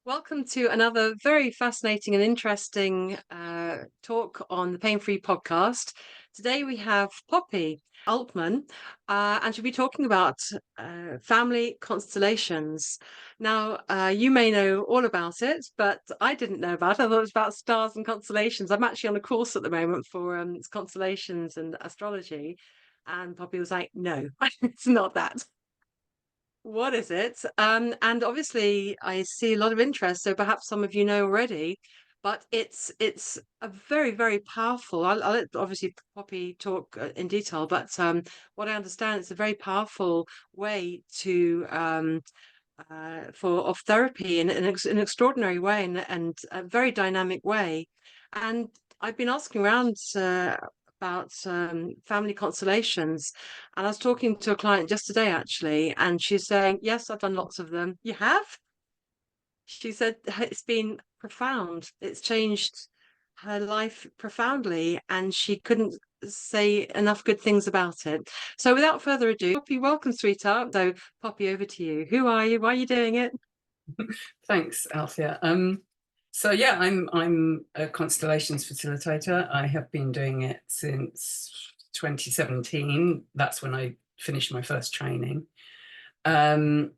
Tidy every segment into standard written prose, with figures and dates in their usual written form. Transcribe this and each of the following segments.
Welcome to another very fascinating and interesting talk on the PainFree Podcast. Today we have Poppy Altmann, and she'll be talking about family constellations. Now, you may know all about it, but I didn't know about it. I thought it was about stars and constellations. I'm actually on a course at the moment for constellations and astrology, and Poppy was like, "No, it's not that." What is it? And obviously, I see a lot of interest, so perhaps some of you know already, but it's a very powerful. I'll let obviously Poppy talk in detail, but what I understand, it's a very powerful way to for of therapy in an extraordinary way and a very dynamic way. And I've been asking around about family constellations, and I was talking to a client just today actually, and she's saying, "Yes, I've done lots of them." You have? She said it's been profound. It's changed her life profoundly, and she couldn't say enough good things about it. So without further ado, Poppy, welcome, sweetheart. So Poppy, over to you. Who are you? Why are you doing it? Thanks, Althea. So yeah, I'm a constellations facilitator. I have been doing it since 2017. That's when I finished my first training. So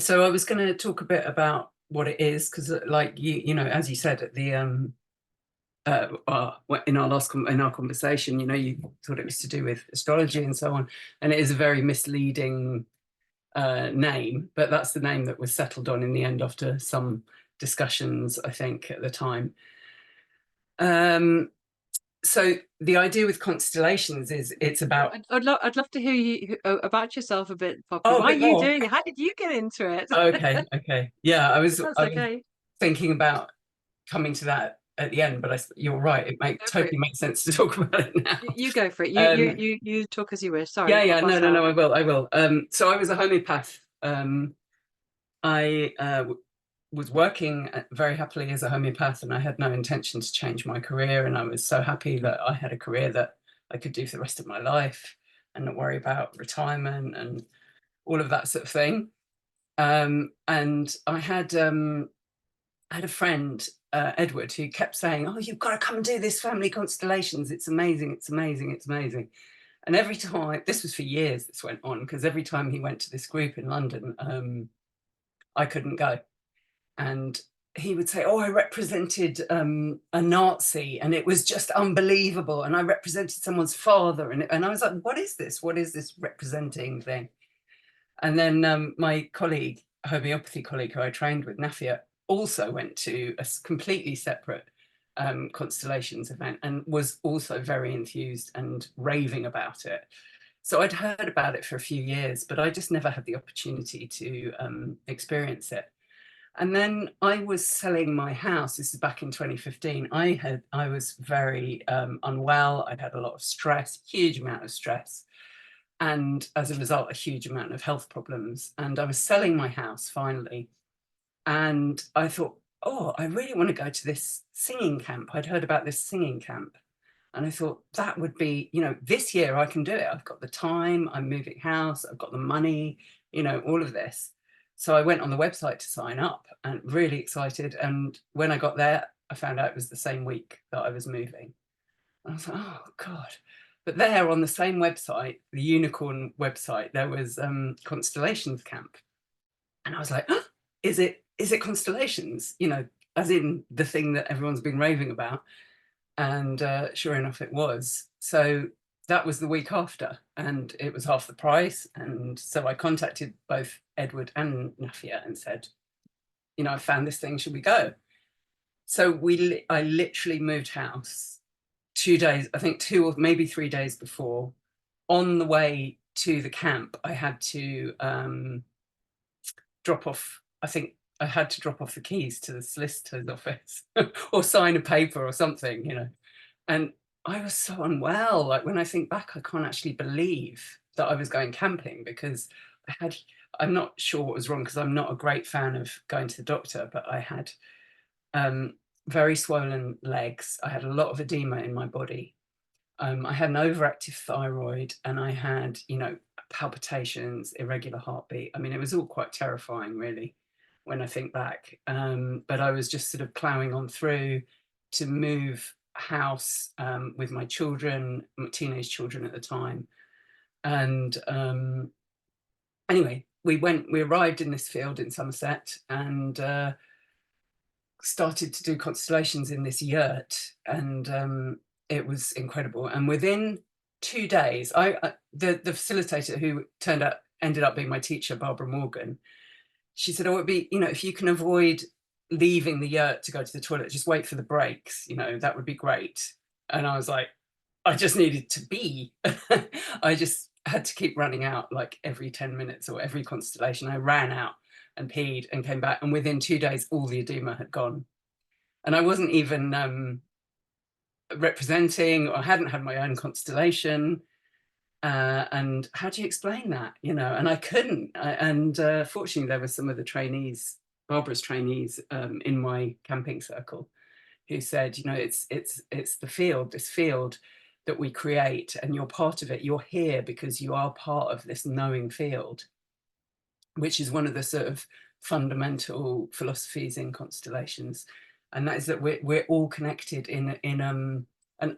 I was going to talk a bit about what it is, because like you know, as you said at the in our conversation, you thought it was to do with astrology and so on, and it is a very misleading name, but that's the name that was settled on in the end after some discussions, I think, at the time. So the idea with constellations is it's about. I'd love to hear you about yourself a bit, Poppy. Oh, a Why are bit you more. doing it? How did you get into it? Okay. Yeah, If that's I was okay. thinking about coming to that at the end, but you're right. It Go for it. totally makes sense to talk about it now. You go for it. Um, You talk as you wish. Sorry, I'll yeah. bust No. out. I will. So I was a homeopath. I was working very happily as a homeopath, and I had no intention to change my career. And I was so happy that I had a career that I could do for the rest of my life and not worry about retirement and all of that sort of thing. And I had a friend, Edward, who kept saying, "Oh, you've got to come and do this family constellations. It's amazing. It's amazing. It's amazing." And every time, this was for years, this went on, because every time he went to this group in London, I couldn't go. And he would say, "Oh, I represented a Nazi, and it was just unbelievable. And I represented someone's father." And I was like, "What is this? What is this representing thing?" And then my colleague, homeopathy colleague who I trained with, Nafia, also went to a completely separate constellations event and was also very enthused and raving about it. So I'd heard about it for a few years, but I just never had the opportunity to experience it. And then I was selling my house. This is back in 2015. I was very unwell. I'd had a lot of stress, huge amount of stress, and as a result, a huge amount of health problems. And I was selling my house finally, and I thought, oh, I really want to go to this singing camp. I'd heard about this singing camp, and I thought that would be, this year I can do it. I've got the time. I'm moving house. I've got the money. All of this. So I went on the website to sign up and really excited. And when I got there, I found out it was the same week that I was moving. And I was like, oh God. But there on the same website, the Unicorn website, there was Constellations Camp. And I was like, oh, is it Constellations? As in the thing that everyone's been raving about. And sure enough, it was. So that was the week after, and it was half the price. And so I contacted both Edward and Nafia and said, I found this thing, should we go? So I literally moved house 2 days, I think 2 or maybe 3 days before. On the way to the camp, I had to drop off, I think I had to drop off the keys to the solicitor's office or sign a paper or something. And I was so unwell. Like, when I think back, I can't actually believe that I was going camping, because I'm not sure what was wrong, because I'm not a great fan of going to the doctor, but I had very swollen legs. I had a lot of edema in my body. I had an overactive thyroid, and I had, palpitations, irregular heartbeat. I mean, it was all quite terrifying, really, when I think back. But I was just sort of ploughing on through to move house with my children, my teenage children at the time. And anyway, we arrived in this field in Somerset and started to do constellations in this yurt, and it was incredible. And within 2 days, the facilitator who ended up being my teacher, Barbara Morgan, she said, "Oh, it'd be, if you can avoid leaving the yurt to go to the toilet, just wait for the breaks. That would be great." And I was like, I just needed to be. I just had to keep running out like every 10 minutes or every constellation. I ran out and peed and came back. And within 2 days, all the edema had gone. And I wasn't even representing, or hadn't had my own constellation. And how do you explain that? And I couldn't. Fortunately, there were some of the trainees, Barbara's trainees, in my camping circle, who said, it's the field, this field that we create, and you're part of it. You're here because you are part of this knowing field, which is one of the sort of fundamental philosophies in constellations, and that is that we're all connected in an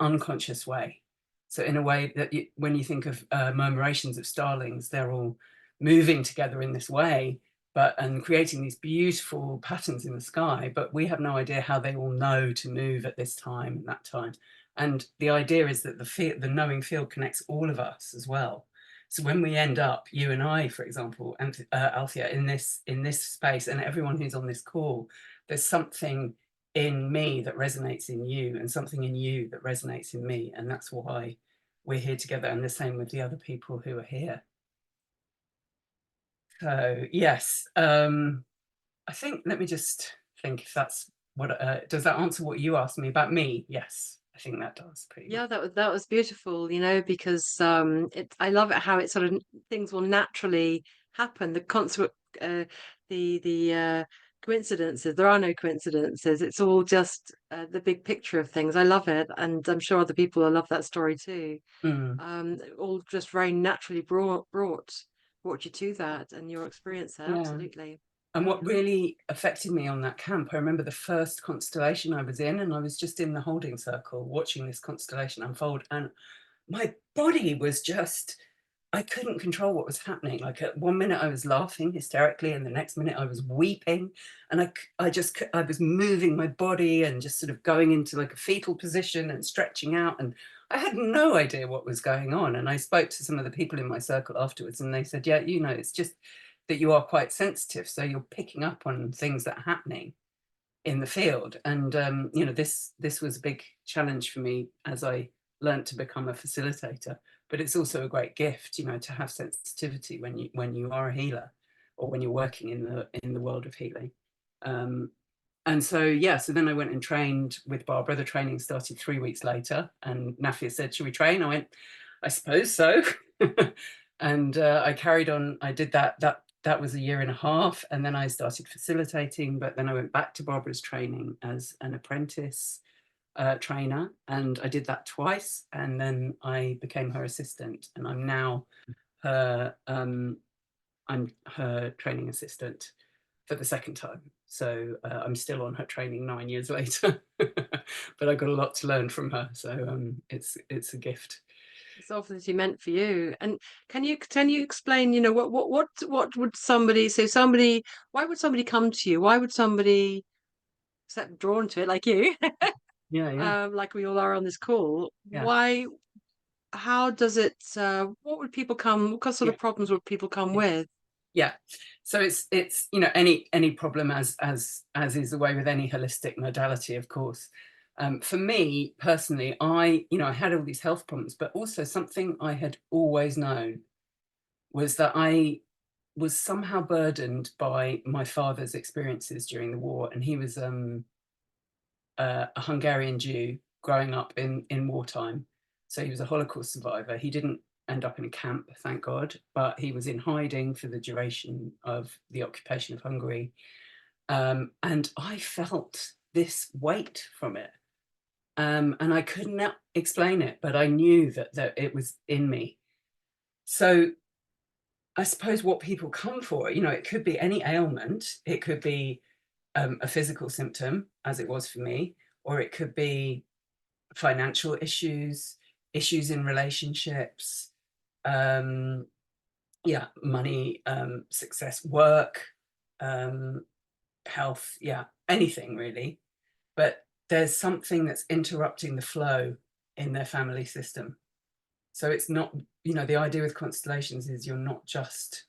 unconscious way. So in a way that when you think of murmurations of starlings, they're all moving together in this way, and creating these beautiful patterns in the sky, but we have no idea how they all know to move at this time and that time. And the idea is that the knowing field connects all of us as well. So when we end up, you and I, for example, and Althea, in this space, and everyone who's on this call, there's something in me that resonates in you, and something in you that resonates in me, and that's why we're here together. And the same with the other people who are here. So yes, I think, let me just think if that's what, does that answer what you asked me about me? Yes, I think that does pretty much. Yeah, that was beautiful, because I love it how it sort of things will naturally happen. The coincidences, there are no coincidences. It's all just the big picture of things. I love it, and I'm sure other people will love that story too. All just very naturally brought you to that and your experience there. Yeah. Absolutely. And what really affected me on that camp, I remember the first constellation I was in, and I was just in the holding circle watching this constellation unfold, and my body was just, I couldn't control what was happening. Like at one minute I was laughing hysterically, and the next minute I was weeping, and I was moving my body and just sort of going into like a fetal position and stretching out, and I had no idea what was going on. And I spoke to some of the people in my circle afterwards, and they said, yeah, it's just that you are quite sensitive, so you're picking up on things that are happening in the field. And this was a big challenge for me as I learned to become a facilitator. But it's also a great gift, to have sensitivity when you are a healer, or when you're working in the world of healing. And so so then I went and trained with Barbara. The training started 3 weeks later, and Nafia said, "Should we train?" I went, "I suppose so." And I carried on. I did that. That was 1.5 years, and then I started facilitating. But then I went back to Barbara's training as an apprentice trainer, and I did that twice, and then I became her assistant, and I'm now her training assistant for the second time. So I'm still on her training 9 years later, but I got a lot to learn from her. So it's a gift. It's obviously meant for you. And can you explain, what would somebody, why would somebody come to you? Why would somebody set drawn to it like you? Yeah. Like we all are on this call. Yeah. Why, how does it what would people come, what sort Yeah. of problems would people come with? Yeah. So it's any problem, as is the way with any holistic modality, of course. For me personally, I had all these health problems, but also something I had always known was that I was somehow burdened by my father's experiences during the war. And he was a Hungarian Jew growing up in wartime. So he was a Holocaust survivor. He didn't end up in a camp, thank God, but he was in hiding for the duration of the occupation of Hungary. And I felt this weight from it. And I could not explain it, but I knew that it was in me. So I suppose what people come for, it could be any ailment. It could be a physical symptom, as it was for me, or it could be financial issues, issues in relationships, um, yeah, money, success, work, um, health, yeah, anything really. But there's something that's interrupting the flow in their family system. So it's not, the idea with constellations is you're not just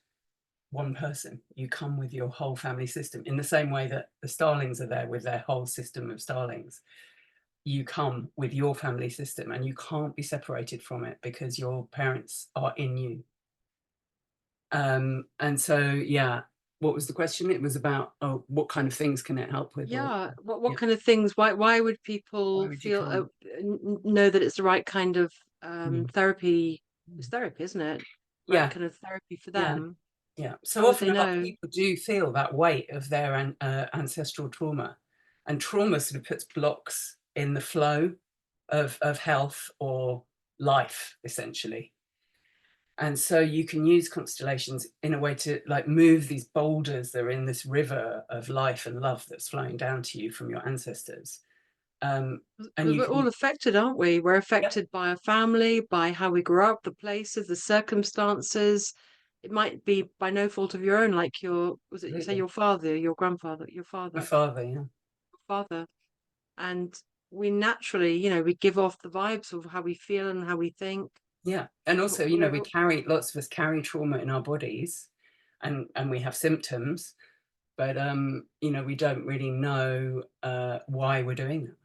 one person. You come with your whole family system in the same way that the starlings are there with their whole system of starlings. You come with your family system and you can't be separated from it because your parents are in you. And so, yeah, what was the question? It was about, oh, what kind of things can it help with? Or, Yeah. What yeah, kind of things? Why would why people would you feel come? know that it's the right kind of Mm. therapy? It's therapy, isn't it? Right Yeah, kind of therapy for yeah, them. yeah. So How would they often a lot of know? people do feel that weight of their ancestral trauma, and trauma sort of puts blocks in the flow of health or life, essentially. And so you can use constellations in a way to like move these boulders that are in this river of life and love that's flowing down to you from your ancestors. Um, and Because you we're all can, affected, aren't we? We're yeah, affected by our family, by how we grew up, the places, the circumstances. It might be by no fault of your own, like was it you say absolutely. your father, your grandfather, My father, yeah, your father, and we naturally, we give off the vibes of how we feel and how we think. yeah. And also, we We're carry, lots of us carry trauma in our bodies, and we have symptoms, but we don't really know why we're doing that.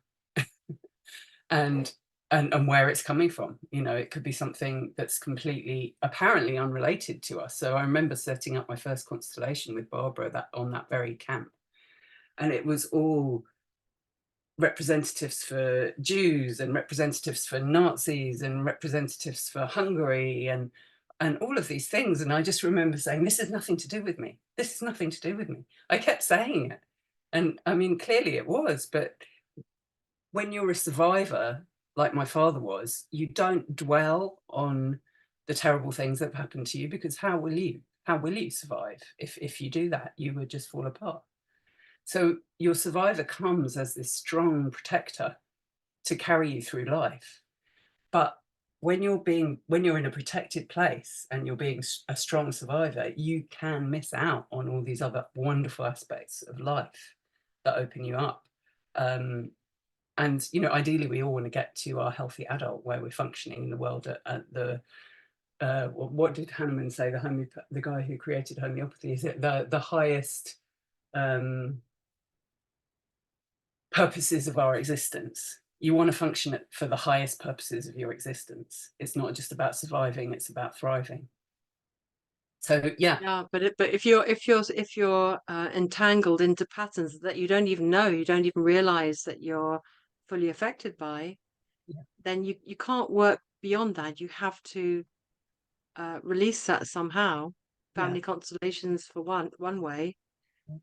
and and where it's coming from. It could be something that's completely apparently unrelated to us. So I remember setting up my first constellation with Barbara that on that very camp, and it was all representatives for Jews and representatives for Nazis and representatives for Hungary and all of these things. And I just remember saying, this is nothing to do with me. This is nothing to do with me. I kept saying it. And I mean, clearly it was, but when you're a survivor, like my father was, you don't dwell on the terrible things that have happened to you, because how will you? How will you survive? If you do that, you would just fall apart. So your survivor comes as this strong protector to carry you through life. But when you're in a protected place and you're being a strong survivor, you can miss out on all these other wonderful aspects of life that open you up. And ideally we all want to get to our healthy adult where we're functioning in the world at the what did Hahnemann say, the guy who created homeopathy, is it the highest purposes of our existence. You want to function for the highest purposes of your existence. It's not just about surviving, it's about thriving. So yeah, Yeah, but if you're entangled into patterns that you don't even know, you don't even realize that you're fully affected by, yeah, then you can't work beyond that. You have to release that somehow. yeah. Family constellations for one way,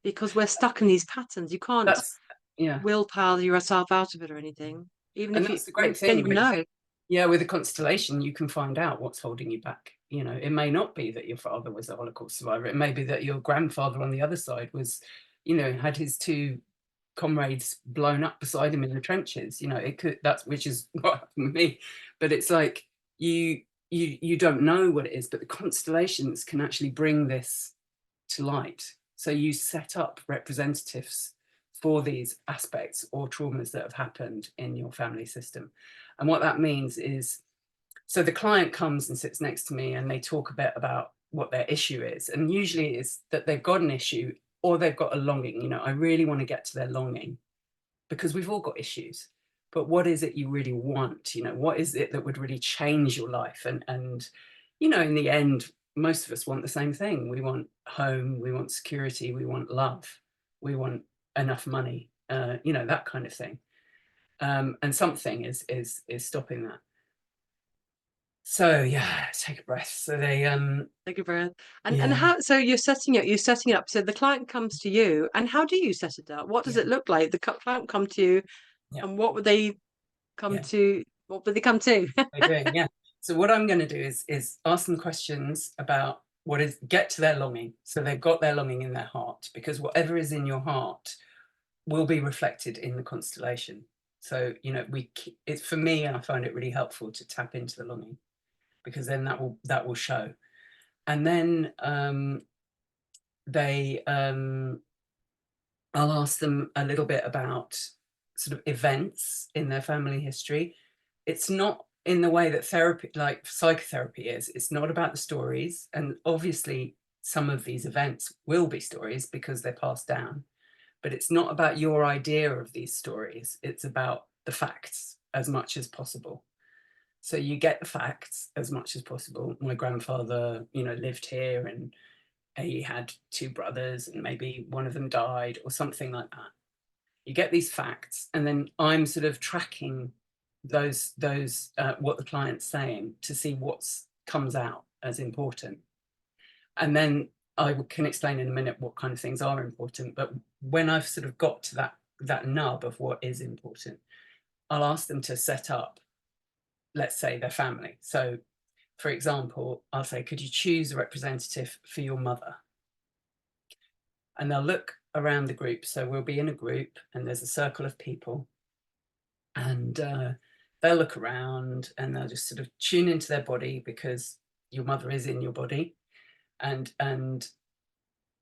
because we're stuck in these patterns. You can't That's yeah. willpower yourself out of it or anything, even And if you that's the maybe great don't thing even with, know. yeah, with a constellation, you can find out what's holding you back. It may not be that your father was a Holocaust survivor. It may be that your grandfather on the other side was, had his two comrades blown up beside him in the trenches. It could, that's, which is what happened with me. But it's like you don't know what it is, but the constellations can actually bring this to light. So you set up representatives for these aspects or traumas that have happened in your family system. And what that means is, so the client comes and sits next to me and they talk a bit about what their issue is. And usually it's that they've got an issue or they've got a longing. I really want to get to their longing, because we've all got issues. But what is it you really want? What is it that would really change your life? And in the end, most of us want the same thing. We want home, we want security, we want love, we want enough money, that kind of thing. And something is stopping that. So yeah, take a breath. So they Take a breath. And yeah, how, so you're setting it up. So the client comes to you, and how do you set it up? What does yeah, it look like? The client come to you, yeah, and what would they come yeah. to? What would they come to? They're doing, yeah. So what I'm going to do is ask them questions about get to their longing. So they've got their longing in their heart, because whatever is in your heart will be reflected in the constellation. So, it's, for me, I find it really helpful to tap into the longing, because then that will show. And then I'll ask them a little bit about sort of events in their family history. It's not in the way that therapy, like psychotherapy is. It's not about the stories. And obviously, some of these events will be stories because they're passed down. But it's not about your idea of these stories. It's about the facts as much as possible. So you get the facts as much as possible. My grandfather, lived here, and he had 2 brothers, and maybe one of them died or something like that. You get these facts, and then I'm sort of tracking those what the client's saying to see what comes out as important. And then I can explain in a minute what kind of things are important. But when I've sort of got to that nub of what is important, I'll ask them to set up, let's say, their family. So, for example, I'll say, could you choose a representative for your mother? And they'll look around the group. So we'll be in a group, and there's a circle of people, and they'll look around, and they'll just sort of tune into their body, because your mother is in your body, and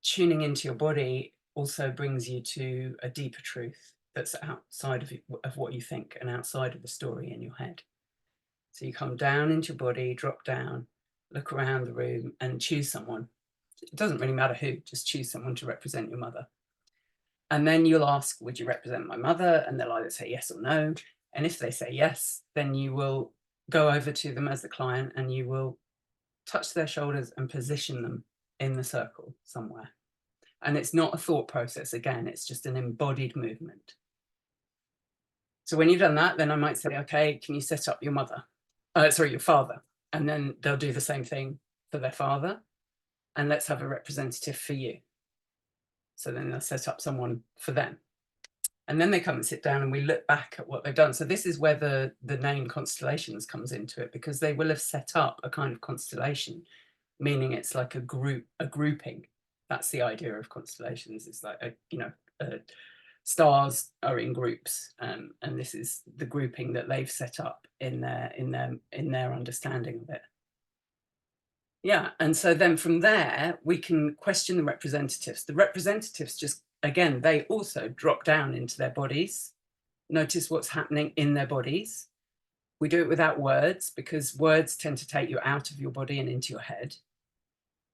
tuning into your body also brings you to a deeper truth that's outside of what you think, and outside of the story in your head. So you come down into your body, drop down, look around the room, and choose someone. It doesn't really matter who, just choose someone to represent your mother. And then you'll ask, would you represent my mother? And they'll either say yes or no. And if they say yes, then you will go over to them as the client, and you will touch their shoulders and position them in the circle somewhere. And it's not a thought process. Again, it's just an embodied movement. So when you've done that, then I might say, okay, can you set up your your father? And then they'll do the same thing for their father. And let's have a representative for you. So then they'll set up someone for them. And then they come and sit down, and we look back at what they've done. So this is where the name constellations comes into it, because they will have set up a kind of constellation, meaning it's like a grouping. That's the idea of constellations. It's like stars are in groups, and this is the grouping that they've set up in their understanding of it. Yeah, and so then from there we can question the representatives. The representatives just, again, they also drop down into their bodies, notice what's happening in their bodies. We do it without words, because words tend to take you out of your body and into your head.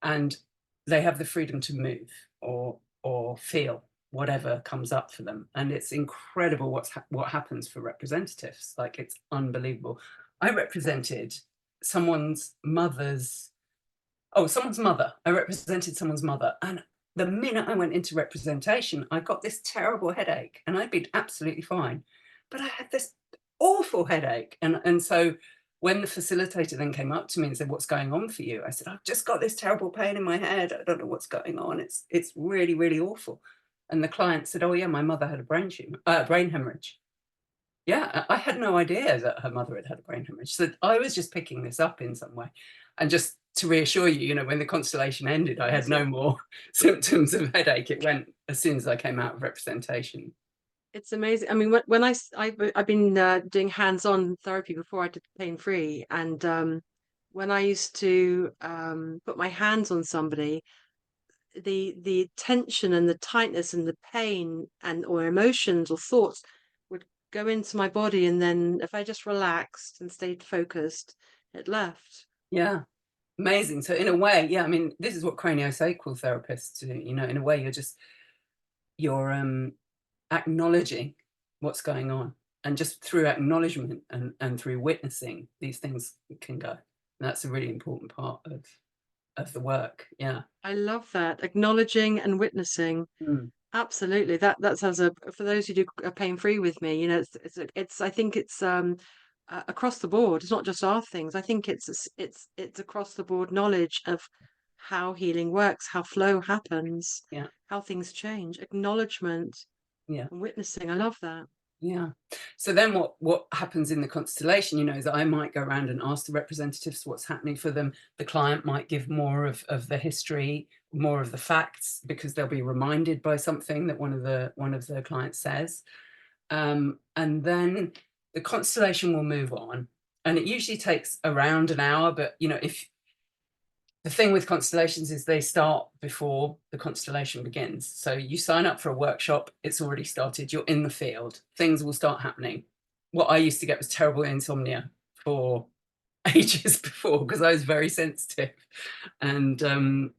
And they have the freedom to move or feel whatever comes up for them. And it's incredible what happens for representatives. Like, it's unbelievable. I represented someone's mother. I represented someone's mother. And the minute I went into representation, I got this terrible headache, and I'd been absolutely fine. But I had this awful headache. And so when the facilitator then came up to me and said, what's going on for you? I said, I've just got this terrible pain in my head. I don't know what's going on. It's really, really awful. And the client said, oh yeah, my mother had a brain hemorrhage. Yeah, I had no idea that her mother had a brain hemorrhage. So I was just picking this up in some way. And just to reassure you, when the constellation ended, I had no more symptoms of headache. It went as soon as I came out of representation. It's amazing. I mean, when I've been doing hands-on therapy before I did PainFree, and when I used to put my hands on somebody, the tension and the tightness and the pain or emotions or thoughts would go into my body, and then if I just relaxed and stayed focused, it left. Yeah, amazing. So in a way, yeah, I mean, this is what craniosacral therapists do. In a way, you're acknowledging what's going on, and just through acknowledgement and through witnessing, these things can go. And that's a really important part of the work. Yeah, I love that, acknowledging and witnessing. Absolutely. That sounds for those who do a PainFree with me, it's I think it's across the board. It's not just our things. I think it's across the board knowledge of how healing works, how flow happens, yeah, how things change, acknowledgement yeah. and witnessing. I love that. Yeah. So then what happens in the constellation, you know, is that I might go around and ask the representatives what's happening for them. The client might give more of the history, more of the facts, because they'll be reminded by something that one of the clients says. And then the constellation will move on. And it usually takes around an hour, but you know, if the thing with constellations is they start before the constellation begins. So you sign up for a workshop, it's already started, you're in the field, things will start happening. What I used to get was terrible insomnia for ages before because I was very sensitive. And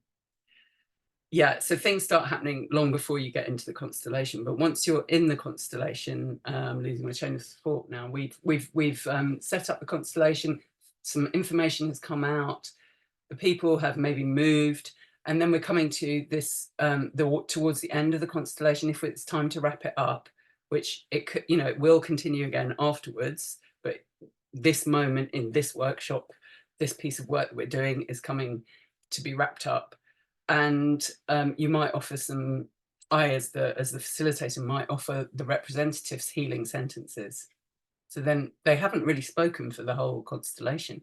yeah, so things start happening long before you get into the constellation. But once you're in the constellation, losing my chain of thought now, we've set up the constellation, some information has come out, the people have maybe moved, and then we're coming to this towards the end of the constellation, if it's time to wrap it up, which it could, you know, it will continue again afterwards, but this moment in this workshop, this piece of work that we're doing is coming to be wrapped up. And you might offer some, I as the facilitator might offer the representatives healing sentences. So then they haven't really spoken for the whole constellation,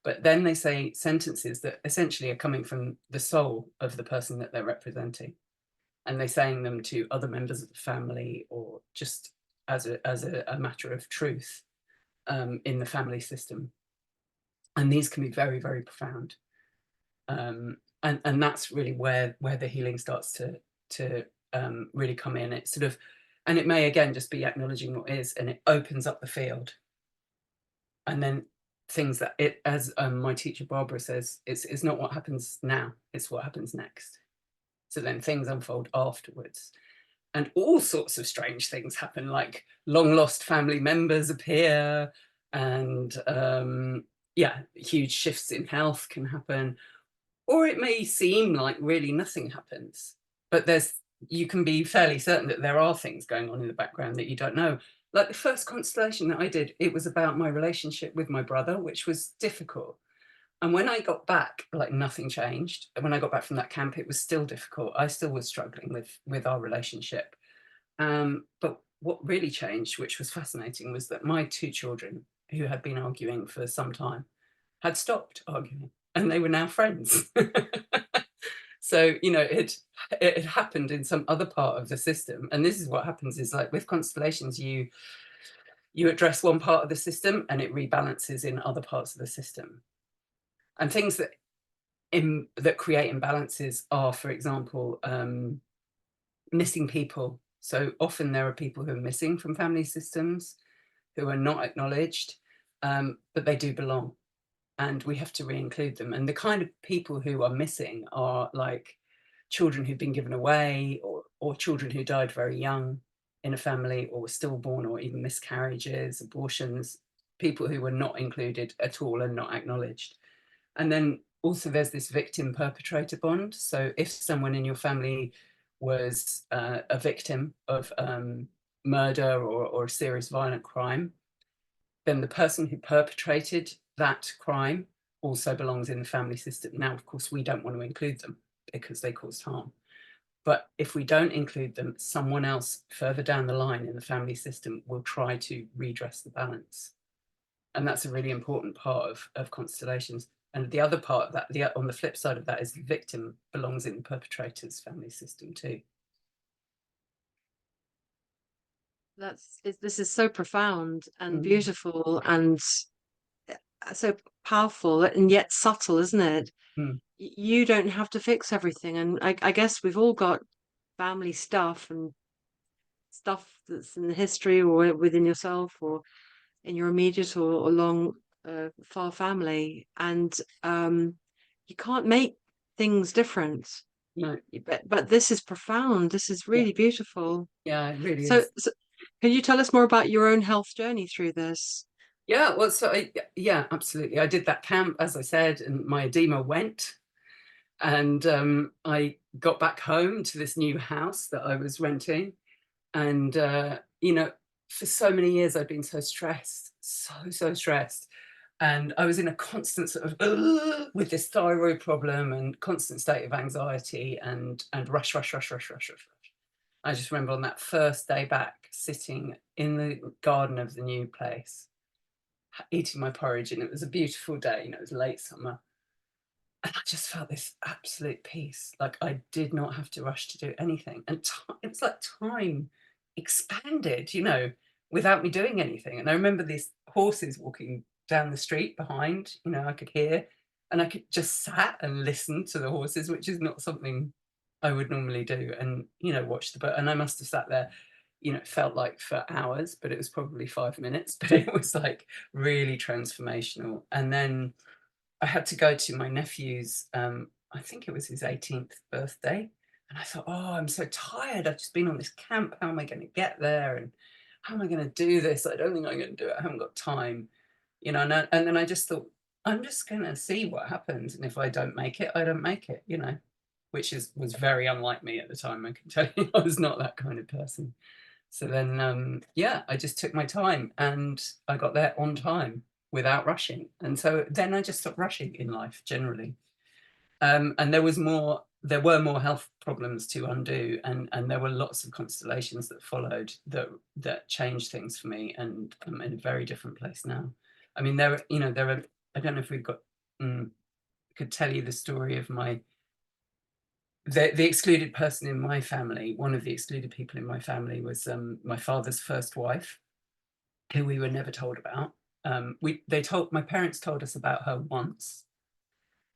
but then they say sentences that essentially are coming from the soul of the person that they're representing. And they're saying them to other members of the family, or just as a matter of truth in the family system. And these can be very, very profound. And that's really where the healing starts to really come in. It's sort of, and it may again just be acknowledging what is, and it opens up the field. And then things that it, as my teacher Barbara says, it's not what happens now, it's what happens next. So then things unfold afterwards, and all sorts of strange things happen, like long lost family members appear, and yeah, huge shifts in health can happen. Or it may seem like really nothing happens, but you can be fairly certain that there are things going on in the background that you don't know. Like the first constellation that I did, it was about my relationship with my brother, which was difficult. And when I got back, like nothing changed. And when I got back from that camp, it was still difficult. I still was struggling with our relationship. But what really changed, which was fascinating, was that my two children, who had been arguing for some time, had stopped arguing, and they were now friends. So, you know, it had happened in some other part of the system. And this is what happens is, like with constellations, you address one part of the system and it rebalances in other parts of the system. And things that create imbalances are, for example, missing people. So often there are people who are missing from family systems, who are not acknowledged, but they do belong. And we have to re-include them. And the kind of people who are missing are like children who've been given away, or children who died very young in a family, or were stillborn, or even miscarriages, abortions, people who were not included at all and not acknowledged. And then also there's this victim perpetrator bond. So if someone in your family was a victim of murder or a serious violent crime, then the person who perpetrated that crime also belongs in the family system. Now, of course, we don't want to include them because they caused harm. But if we don't include them, someone else further down the line in the family system will try to redress the balance. And that's a really important part of constellations. And the other part of that, on the flip side of that, is the victim belongs in the perpetrator's family system too. This is so profound and beautiful and so powerful and yet subtle, isn't it? Mm. You don't have to fix everything. And I guess we've all got family stuff and stuff that's in the history or within yourself or in your immediate or long far family. And you can't make things different. No. But this is profound. This is Yeah. really beautiful. Yeah, it really So, is. so can you tell us more about your own health journey through this? Yeah, well, yeah, absolutely. I did that camp, as I said, and my edema went. And I got back home to this new house that I was renting. And, you know, for so many years, I'd been so stressed, so stressed. And I was in a constant sort of with this thyroid problem and constant state of anxiety and rush. I just remember on that first day back, sitting in the garden of the new place, eating my porridge, and it was a beautiful day, it was late summer. And I just felt this absolute peace. Like I did not have to rush to do anything. And it was like time expanded, without me doing anything. And I remember these horses walking down the street behind, I could hear, and I could just sat and listen to the horses, which is not something I would normally do, and, watch the bird. And I must have sat there, it felt like for hours, but it was probably 5 minutes, but it was like really transformational. And then I had to go to my nephew's, I think it was his 18th birthday. And I thought, oh, I'm so tired. I've just been on this camp. How am I going to get there? And how am I going to do this? I don't think I'm going to do it. I haven't got time. And then I just thought, I'm just going to see what happens. And if I don't make it, I don't make it, which was very unlike me at the time. I can tell you, I was not that kind of person. So then, I just took my time and I got there on time without rushing. And so then I just stopped rushing in life generally. And there were more health problems to undo, and there were lots of constellations that followed that changed things for me, and I'm in a very different place now. I mean, there are, I don't know if we've got, could tell you the story of the excluded person in my family. One of the excluded people in my family was my father's first wife, who we were never told about. My parents told us about her once,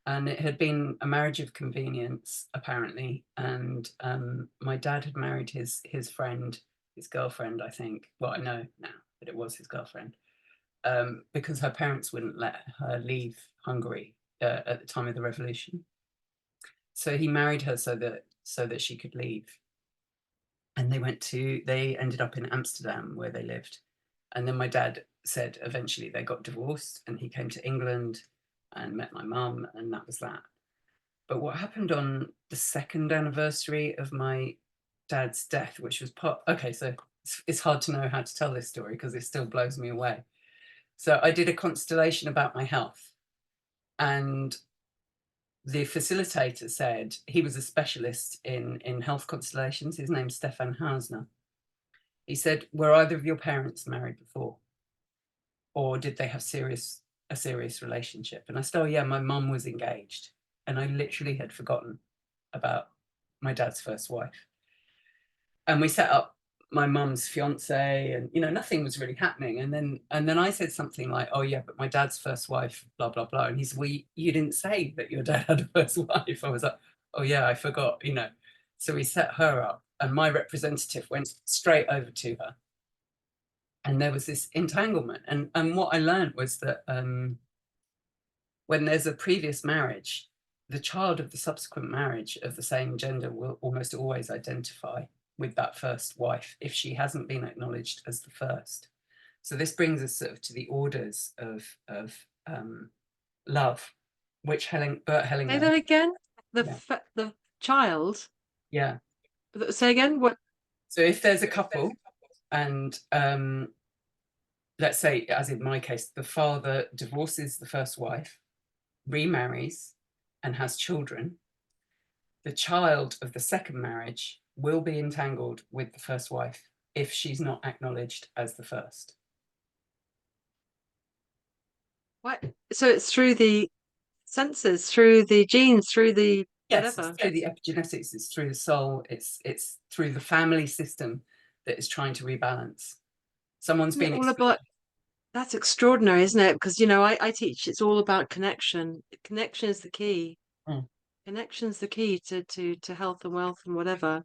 and it had been a marriage of convenience, apparently. And my dad had married his friend, his girlfriend, I think. Well, I know now that it was his girlfriend, because her parents wouldn't let her leave Hungary at the time of the revolution. So he married her so that she could leave. And they ended up in Amsterdam, where they lived. And then my dad said eventually they got divorced, and he came to England and met my mum, and that was that. But what happened on the second anniversary of my dad's death, which was so it's hard to know how to tell this story because it still blows me away. So I did a constellation about my health, and the facilitator said he was a specialist in health constellations. His name's Stefan Hausner. He said, were either of your parents married before? Or did they have a serious relationship? And I said, oh yeah, my mum was engaged. And I literally had forgotten about my dad's first wife. And we set up my mum's fiance, and nothing was really happening. And then I said something like, oh yeah, but my dad's first wife, blah blah blah. And he said, well, you didn't say that your dad had a first wife. I was like, oh yeah, I forgot. So we set her up, and my representative went straight over to her, and there was this entanglement. And what I learned was that when there's a previous marriage, the child of the subsequent marriage of the same gender will almost always identify with that first wife if she hasn't been acknowledged as the first. So this brings us sort of to the orders of love, which Bert Say Hellinger. that again. Yeah. The child. Yeah. Say again. What? So if there's a couple, and let's say, as in my case, the father divorces the first wife, remarries, and has children, the child of the second marriage will be entangled with the first wife if she's not acknowledged as the first. What? So it's through the senses, through the genes, through the Yes, whatever. it's through the epigenetics, it's through the soul, it's through the family system that is trying to rebalance. Someone's Isn't it been all about? That's extraordinary, isn't it? Because I teach it's all about connection. Connection is the key. Mm. Connection's the key to health and wealth and whatever.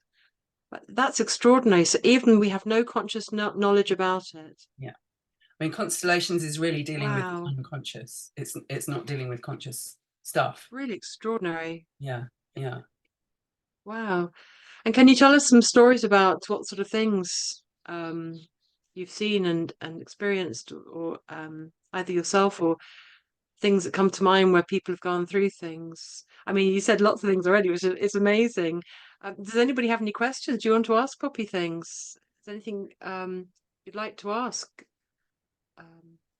But that's extraordinary. So even we have no conscious knowledge about it. Yeah. I mean, constellations is really dealing with the Wow. unconscious. It's not dealing with conscious stuff. Really extraordinary. Yeah. Yeah. Wow. And can you tell us some stories about what sort of things you've seen and experienced, or either yourself or things that come to mind where people have gone through things? I mean, you said lots of things already, which is amazing. Does anybody have any questions? Do you want to ask Poppy things? Is there anything you'd like to ask?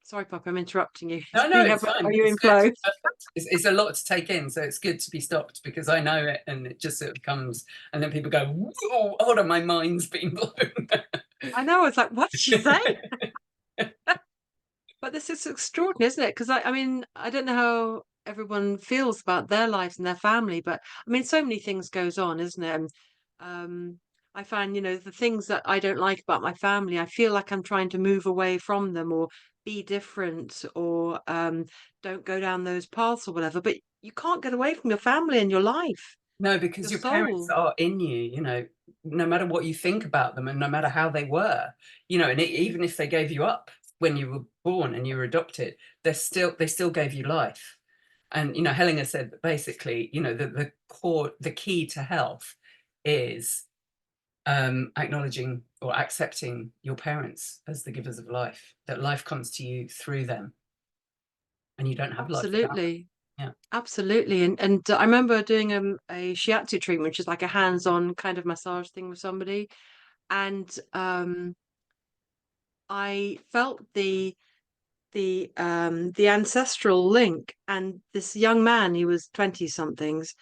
Sorry, Pop, I'm interrupting you. No, it's Are fine. you It's in good. flow? Perfect. It's a lot to take in, so it's good to be stopped because I know it, and it just sort of comes, and then people go, "Whoa, hold on, my mind's been blown." I know. It's like, what did she say? But this is extraordinary, isn't it? Because I mean, I don't know how everyone feels about their lives and their family, but I mean, so many things goes on, isn't it? And I find, the things that I don't like about my family, I feel like I'm trying to move away from them or be different or don't go down those paths or whatever. But you can't get away from your family and your life, No, your because your parents soul. are in you, no matter what you think about them and no matter how they were, and even if they gave you up when you were born and you were adopted, they still gave you life. And, Helena said that basically, the key to health is acknowledging or accepting your parents as the givers of life, that life comes to you through them and you don't have life without them. Absolutely. Yeah. Absolutely. And I remember doing a shiatsu treatment, which is like a hands-on kind of massage thing with somebody. And I felt the ancestral link. And this young man, he was 20 somethings,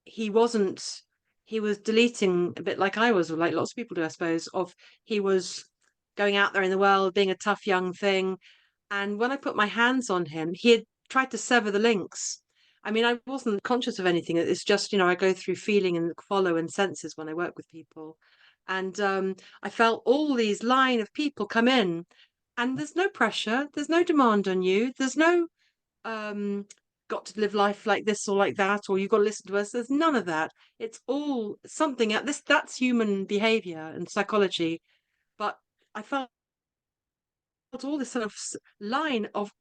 he wasn't he was deleting a bit like I was, or like lots of people do, I suppose, of he was going out there in the world, being a tough young thing. And when I put my hands on him, he had tried to sever the links. I mean, I wasn't conscious of anything. It's just, I go through feeling and follow and senses when I work with people. And I felt all these line of people come in, and there's no pressure, there's no demand on you, there's no um, got to live life like this or like that, or you've got to listen to us. There's none of that. It's all something at this. That's human behavior and psychology. But I felt all this sort of line of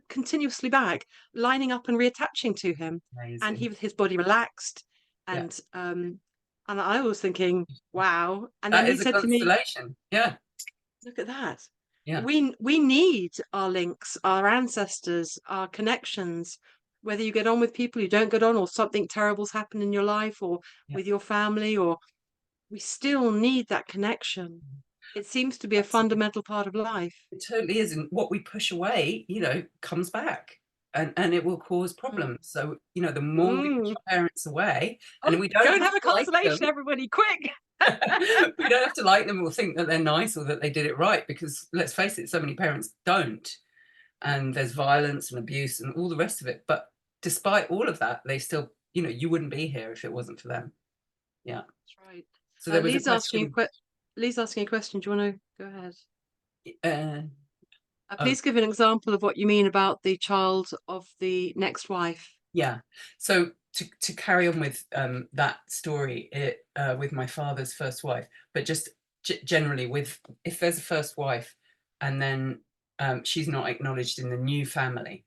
continuously back, lining up and reattaching to him, and Amazing. his body relaxed, Yeah. and I was thinking, wow. And then That he is a said to me, constellation. Yeah. look at that. Yeah. We need our links, our ancestors, our connections. Whether you get on with people you don't get on, or something terrible's happened in your life, or Yeah. with your family, or we still need that connection. It seems to be a Absolutely. fundamental part of life. It totally is. And what we push away, comes back and it will cause Mm. problems. So, the more we push Mm. our parents away, Oh, and we don't go and have have a to like constellation, them, everybody, quick! we don't have to like them or think that they're nice or that they did it right, because let's face it, so many parents don't. And there's violence and abuse and all the rest of it. But despite all of that, they still, you wouldn't be here if it wasn't for them. Yeah. That's right. So there was a Lee's asking question. Lee's asking a question. Do you want to go ahead? Uh, oh, Please give an example of what you mean about the child of the next wife. yeah. So to carry on with that story, with my father's first wife, but just generally with, if there's a first wife and then she's not acknowledged in the new family,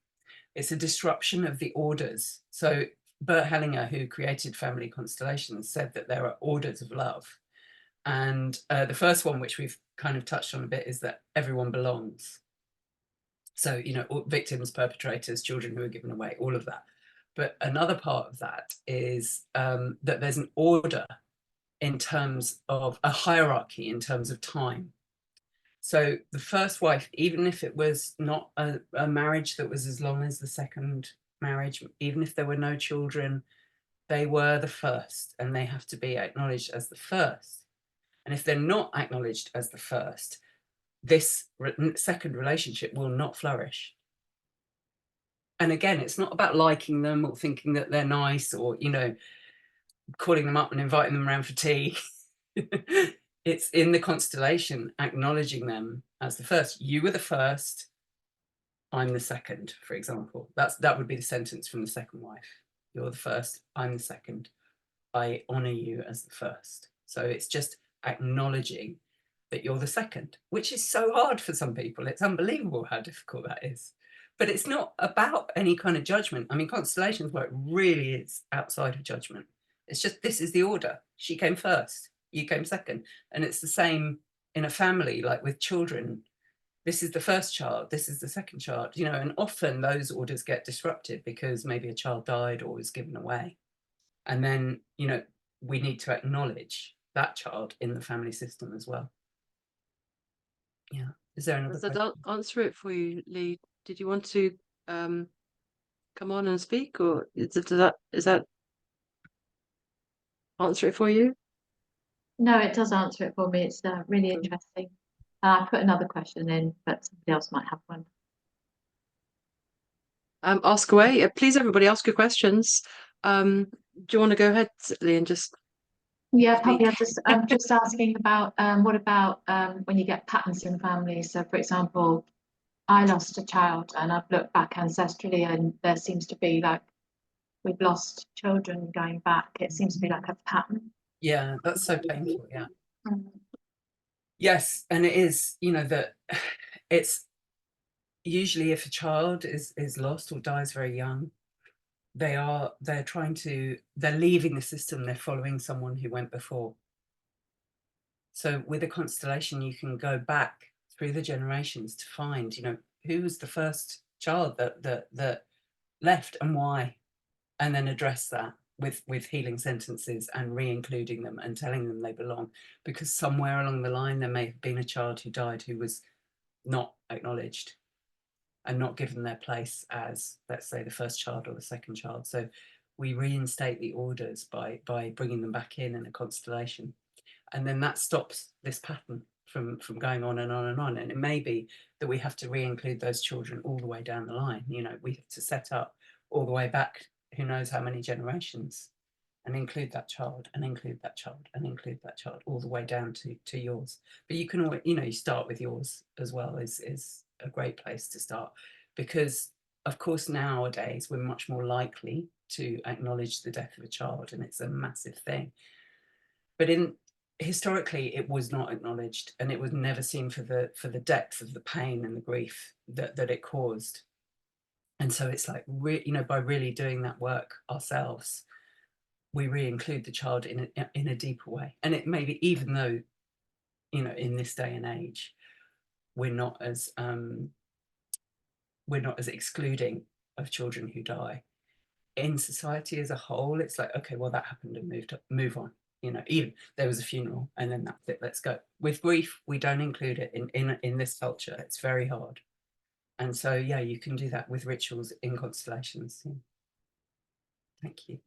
it's a disruption of the orders. So Bert Hellinger, who created Family Constellations, said that there are orders of love. And the first one, which we've kind of touched on a bit, is that everyone belongs. So, victims, perpetrators, children who are given away, all of that. But another part of that is that there's an order in terms of a hierarchy, in terms of time. So the first wife, even if it was not a marriage that was as long as the second marriage, even if there were no children, they were the first and they have to be acknowledged as the first. And if they're not acknowledged as the first, this second relationship will not flourish. And again, it's not about liking them or thinking that they're nice or, calling them up and inviting them around for tea. It's in the constellation, acknowledging them as the first. You were the first, I'm the second, for example. That would be the sentence from the second wife. You're the first, I'm the second. I honor you as the first. So it's just acknowledging that you're the second, which is so hard for some people. It's unbelievable how difficult that is. But it's not about any kind of judgment. I mean, constellations work really is outside of judgment. It's just, this is the order. She came first, you came second. And it's the same in a family, like with children. This is the first child, this is the second child, and often those orders get disrupted because maybe a child died or was given away. And then, we need to acknowledge that child in the family system as well. Yeah. Is there another Does that question? answer it for you, Lee? Did you want to um, come on and speak, or is that answer it for you? No, it does answer it for me. It's really Cool. interesting. I put another question in, but somebody else might have one. Ask away. Please, everybody, ask your questions. Do you want to go ahead, Lee, and just Yeah, speak? probably. I'm just asking about what about when you get patterns in families? So, for example, I lost a child, and I've looked back ancestrally, and there seems to be like we've lost children going back. It seems to be like a pattern. Yeah, that's so painful. Yeah. Mm. Yes, and it is, that it's usually if a child is lost or dies very young, they're leaving the system, they're following someone who went before. So with a constellation, you can go back through the generations to find, who was the first child that left and why, and then address that with healing sentences and re-including them and telling them they belong, because somewhere along the line there may have been a child who died who was not acknowledged and not given their place as, let's say, the first child or the second child. So we reinstate the orders by bringing them back in a constellation, and then that stops this pattern from going on and on and on. And it may be that we have to re-include those children all the way down the line. We have to set up all the way back, who knows how many generations, and include that child and include that child and include that child all the way down to yours. But you can always, you start with yours as well, is a great place to start, because of course nowadays we're much more likely to acknowledge the death of a child, and it's a massive thing. But historically it was not acknowledged, and it was never seen for the depth of the pain and the grief that it caused. And so it's like, by really doing that work ourselves, we re-include the child in a deeper way. And it maybe, even though, in this day and age, we're not as excluding of children who die, in society as a whole, it's like, okay, well, that happened and move on. Even there was a funeral and then that's it, let's go. With grief, we don't include it in this culture. It's very hard. And so, yeah, you can do that with rituals in constellations. Yeah. Thank you.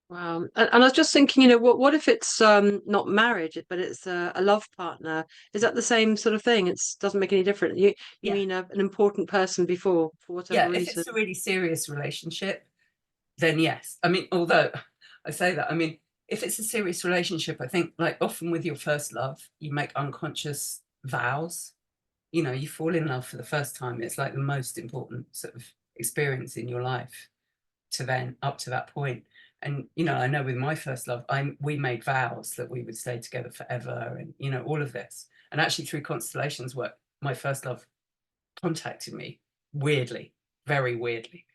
Wow. And I was just thinking, what if it's not marriage, but it's a love partner? Is that the same sort of thing? It doesn't make any difference. You Yeah. mean an important person before, for whatever If reason? it's a really serious relationship, then yes. I mean, although I say that, I mean, if it's a serious relationship, I think, like, often with your first love, you make unconscious vows. You fall in love for the first time. It's like the most important sort of experience in your life to then up to that point. And, I know with my first love, we made vows that we would stay together forever, and, all of this. And actually through constellations work, my first love contacted me weirdly, very weirdly.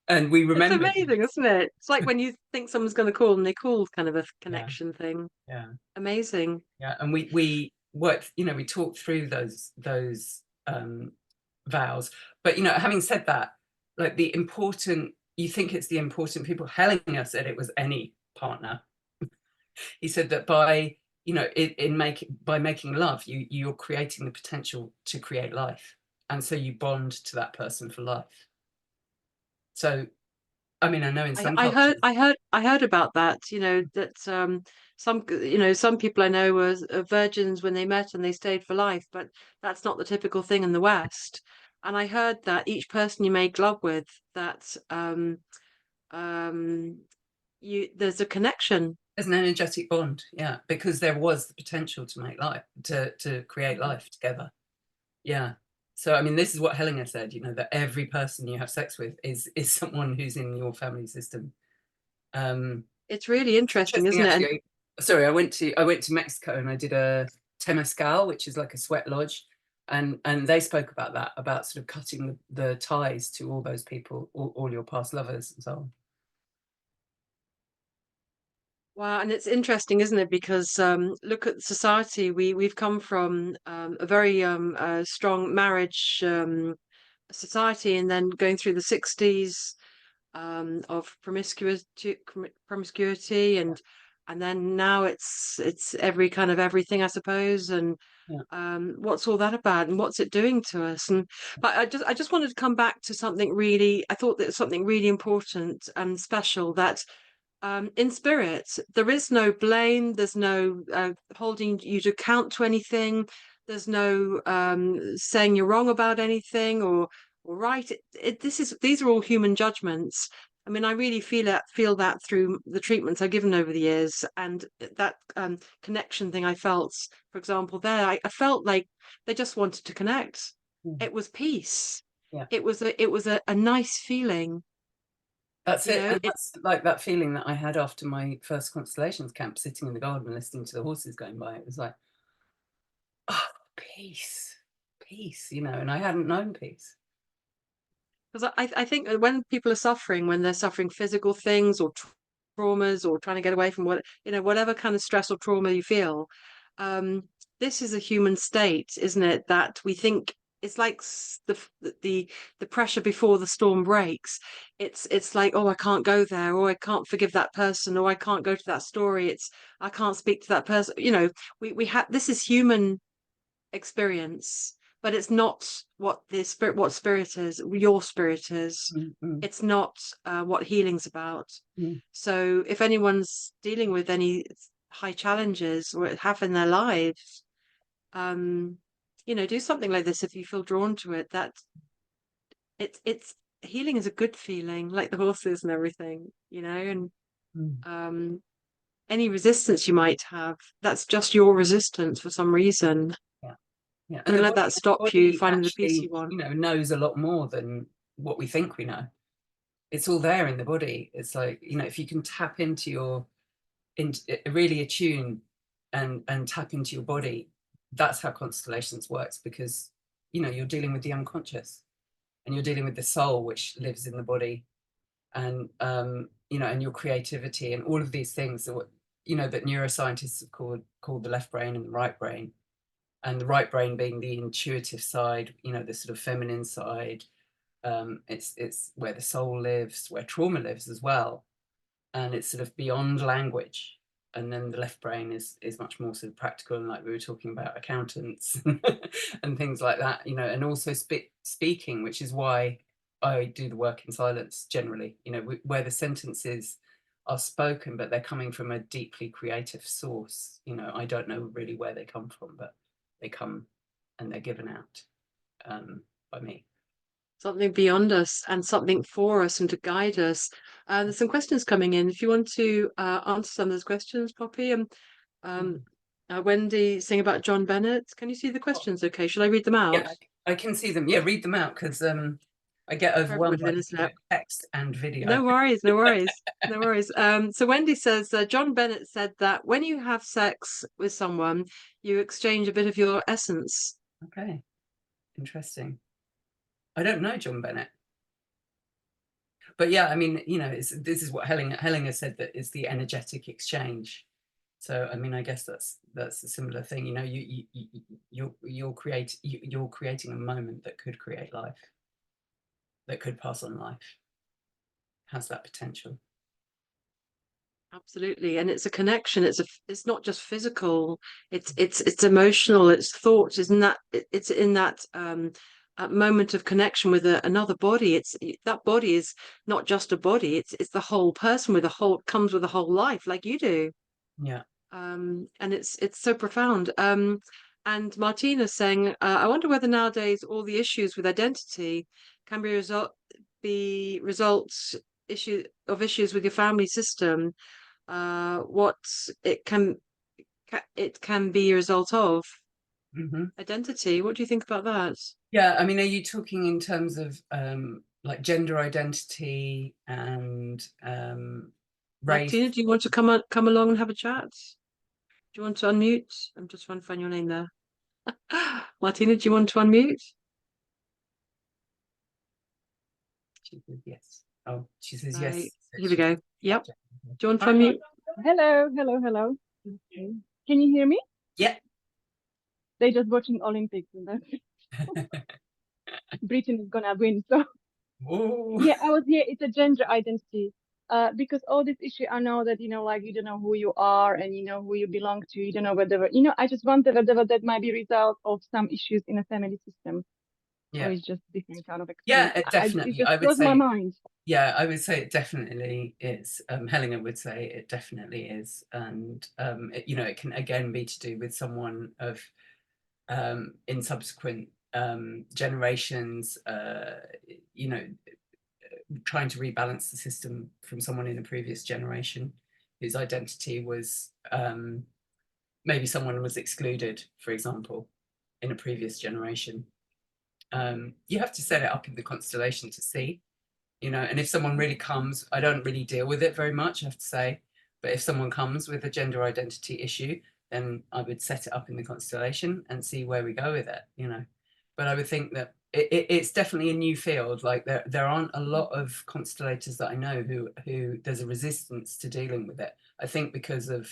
And we It's remembered. amazing, isn't it? It's like when you think someone's going to call and they call, kind of a Yeah. connection thing. Yeah. Amazing. Yeah. And we worked, we talked through those vows. But, having said that, like, you think it's the important people. Hellinger said it was any partner. He said that by making love, you're creating the potential to create life, and so you bond to that person for life. So, I mean, I know in some cultures, I heard about that. That some people I know were virgins when they met and they stayed for life, but that's not the typical thing in the West. And I heard that each person you make love with, that um, there's a connection. there's an energetic bond, yeah, because there was the potential to make life, to create life together. Yeah. So, I mean, this is what Hellinger said, that every person you have sex with is someone who's in your family system. It's really interesting, isn't it? Actually. Sorry, I went to Mexico and I did a temazcal, which is like a sweat lodge, and they spoke about that, about sort of cutting the ties to all those people, all your past lovers and so on. Wow, and it's interesting, isn't it? Because look at society. We've come from a very strong marriage society, and then going through the 60s of promiscuity and and then now it's every kind of everything, I suppose. And what's all that about, and what's it doing to us? And but I just wanted to come back to something really. I thought that something really important and special, that in spirit, there is no blame. There's no holding you to account to anything. There's no saying you're wrong about anything or right. These are all human judgments. I mean, I really feel that through the treatments I've given over the years, and that connection thing I felt, for example, there, I felt like they just wanted to connect. It was peace. Yeah. It was a nice feeling. That's it. And It, that's like that feeling that I had after my first Constellations camp, sitting in the garden listening to the horses going by. It was like, oh, peace, peace, and I hadn't known peace. Because I think that when people are suffering, when they're suffering physical things or traumas, or trying to get away from whatever kind of stress or trauma you feel, this is a human state, isn't it? That we think it's like the pressure before the storm breaks. It's like, oh, I can't go there, or I can't forgive that person, or I can't go to that story. I can't speak to that person. We have, this is human experience, but it's not what spirit is, your spirit is. It's not what healing's about. So if anyone's dealing with any high challenges or have in their lives, do something like this if you feel drawn to it. That it's healing is a good feeling, like the horses and everything, and any resistance you might have, that's just your resistance for some reason. Yeah, and let that stop you finding the peace you want. Knows a lot more than what we think we know. It's all there in the body. It's like, if you can tap into really attune and tap into your body, that's how Constellations works, because you're dealing with the unconscious, and you're dealing with the soul, which lives in the body, and and your creativity, and all of these things that that neuroscientists have called the left brain and the right brain. And the right brain being the intuitive side, the sort of feminine side. It's where the soul lives, where trauma lives as well. And it's sort of beyond language. And then the left brain is much more sort of practical, and like we were talking about, accountants and things like that, and also speaking, which is why I do the work in silence generally, where the sentences are spoken, but they're coming from a deeply creative source. I don't know really where they come from, but they come and they're given out by me. Something beyond us and something for us and to guide us. There's some questions coming in. If you want to answer some of those questions, Poppy. Wendy saying about John Bennett. Can you see the questions okay? Should I read them out? Yeah, I can see them. Yeah, read them out, because I get overwhelmed by text and video. No worries, no worries, no worries. So Wendy says, John Bennett said that when you have sex with someone, you exchange a bit of your essence. Okay, interesting. I don't know John Bennett, but yeah, I mean, this is what Hellinger said, that is the energetic exchange. So I mean, I guess that's a similar thing. You're creating a moment that could create life, that could pass on life, has that potential. Absolutely, and it's a connection. It's not just physical. It's emotional. It's thought. Isn't that? It's in that moment of connection with another body. That body is not just a body. It's the whole person comes with a whole life, like you do. Yeah. And it's so profound. And Martina's saying, I wonder whether nowadays all the issues with identity can be results issues with your family system. What it can be a result of identity. What do you think about that? Yeah, I mean, are you talking in terms of like gender identity and race? Martina, do you want to come along and have a chat? Do you want to unmute? I'm just trying to find your name there. Martina, do you want to unmute? She says yes. Oh, she says yes. Here we go. Yep. Do you want to unmute? Hello, hello, hello. Okay. Can you hear me? Yeah. They're just watching Olympics, and that's Britain is gonna win. So Ooh. yeah, I was here. It's a gender identity. because all this issue, I know that, like you don't know who you are and who you belong to. You don't know whether, I just wonder whether that might be a result of some issues in a family system, or Yeah. it's just different kind of Yeah, experience. it It definitely, just I would crossed my say, mind. yeah, I would say it definitely is. Helena would say it definitely is. And, it can again be to do with someone of, in subsequent generations, trying to rebalance the system from someone in a previous generation whose identity was, maybe someone was excluded, for example, in a previous generation. You have to set it up in the constellation to see, and if someone really comes, I don't really deal with it very much, I have to say, but if someone comes with a gender identity issue, then I would set it up in the constellation and see where we go with it. But I would think that it's definitely a new field. Like there aren't a lot of constellators that I know who there's a resistance to dealing with it. I think because of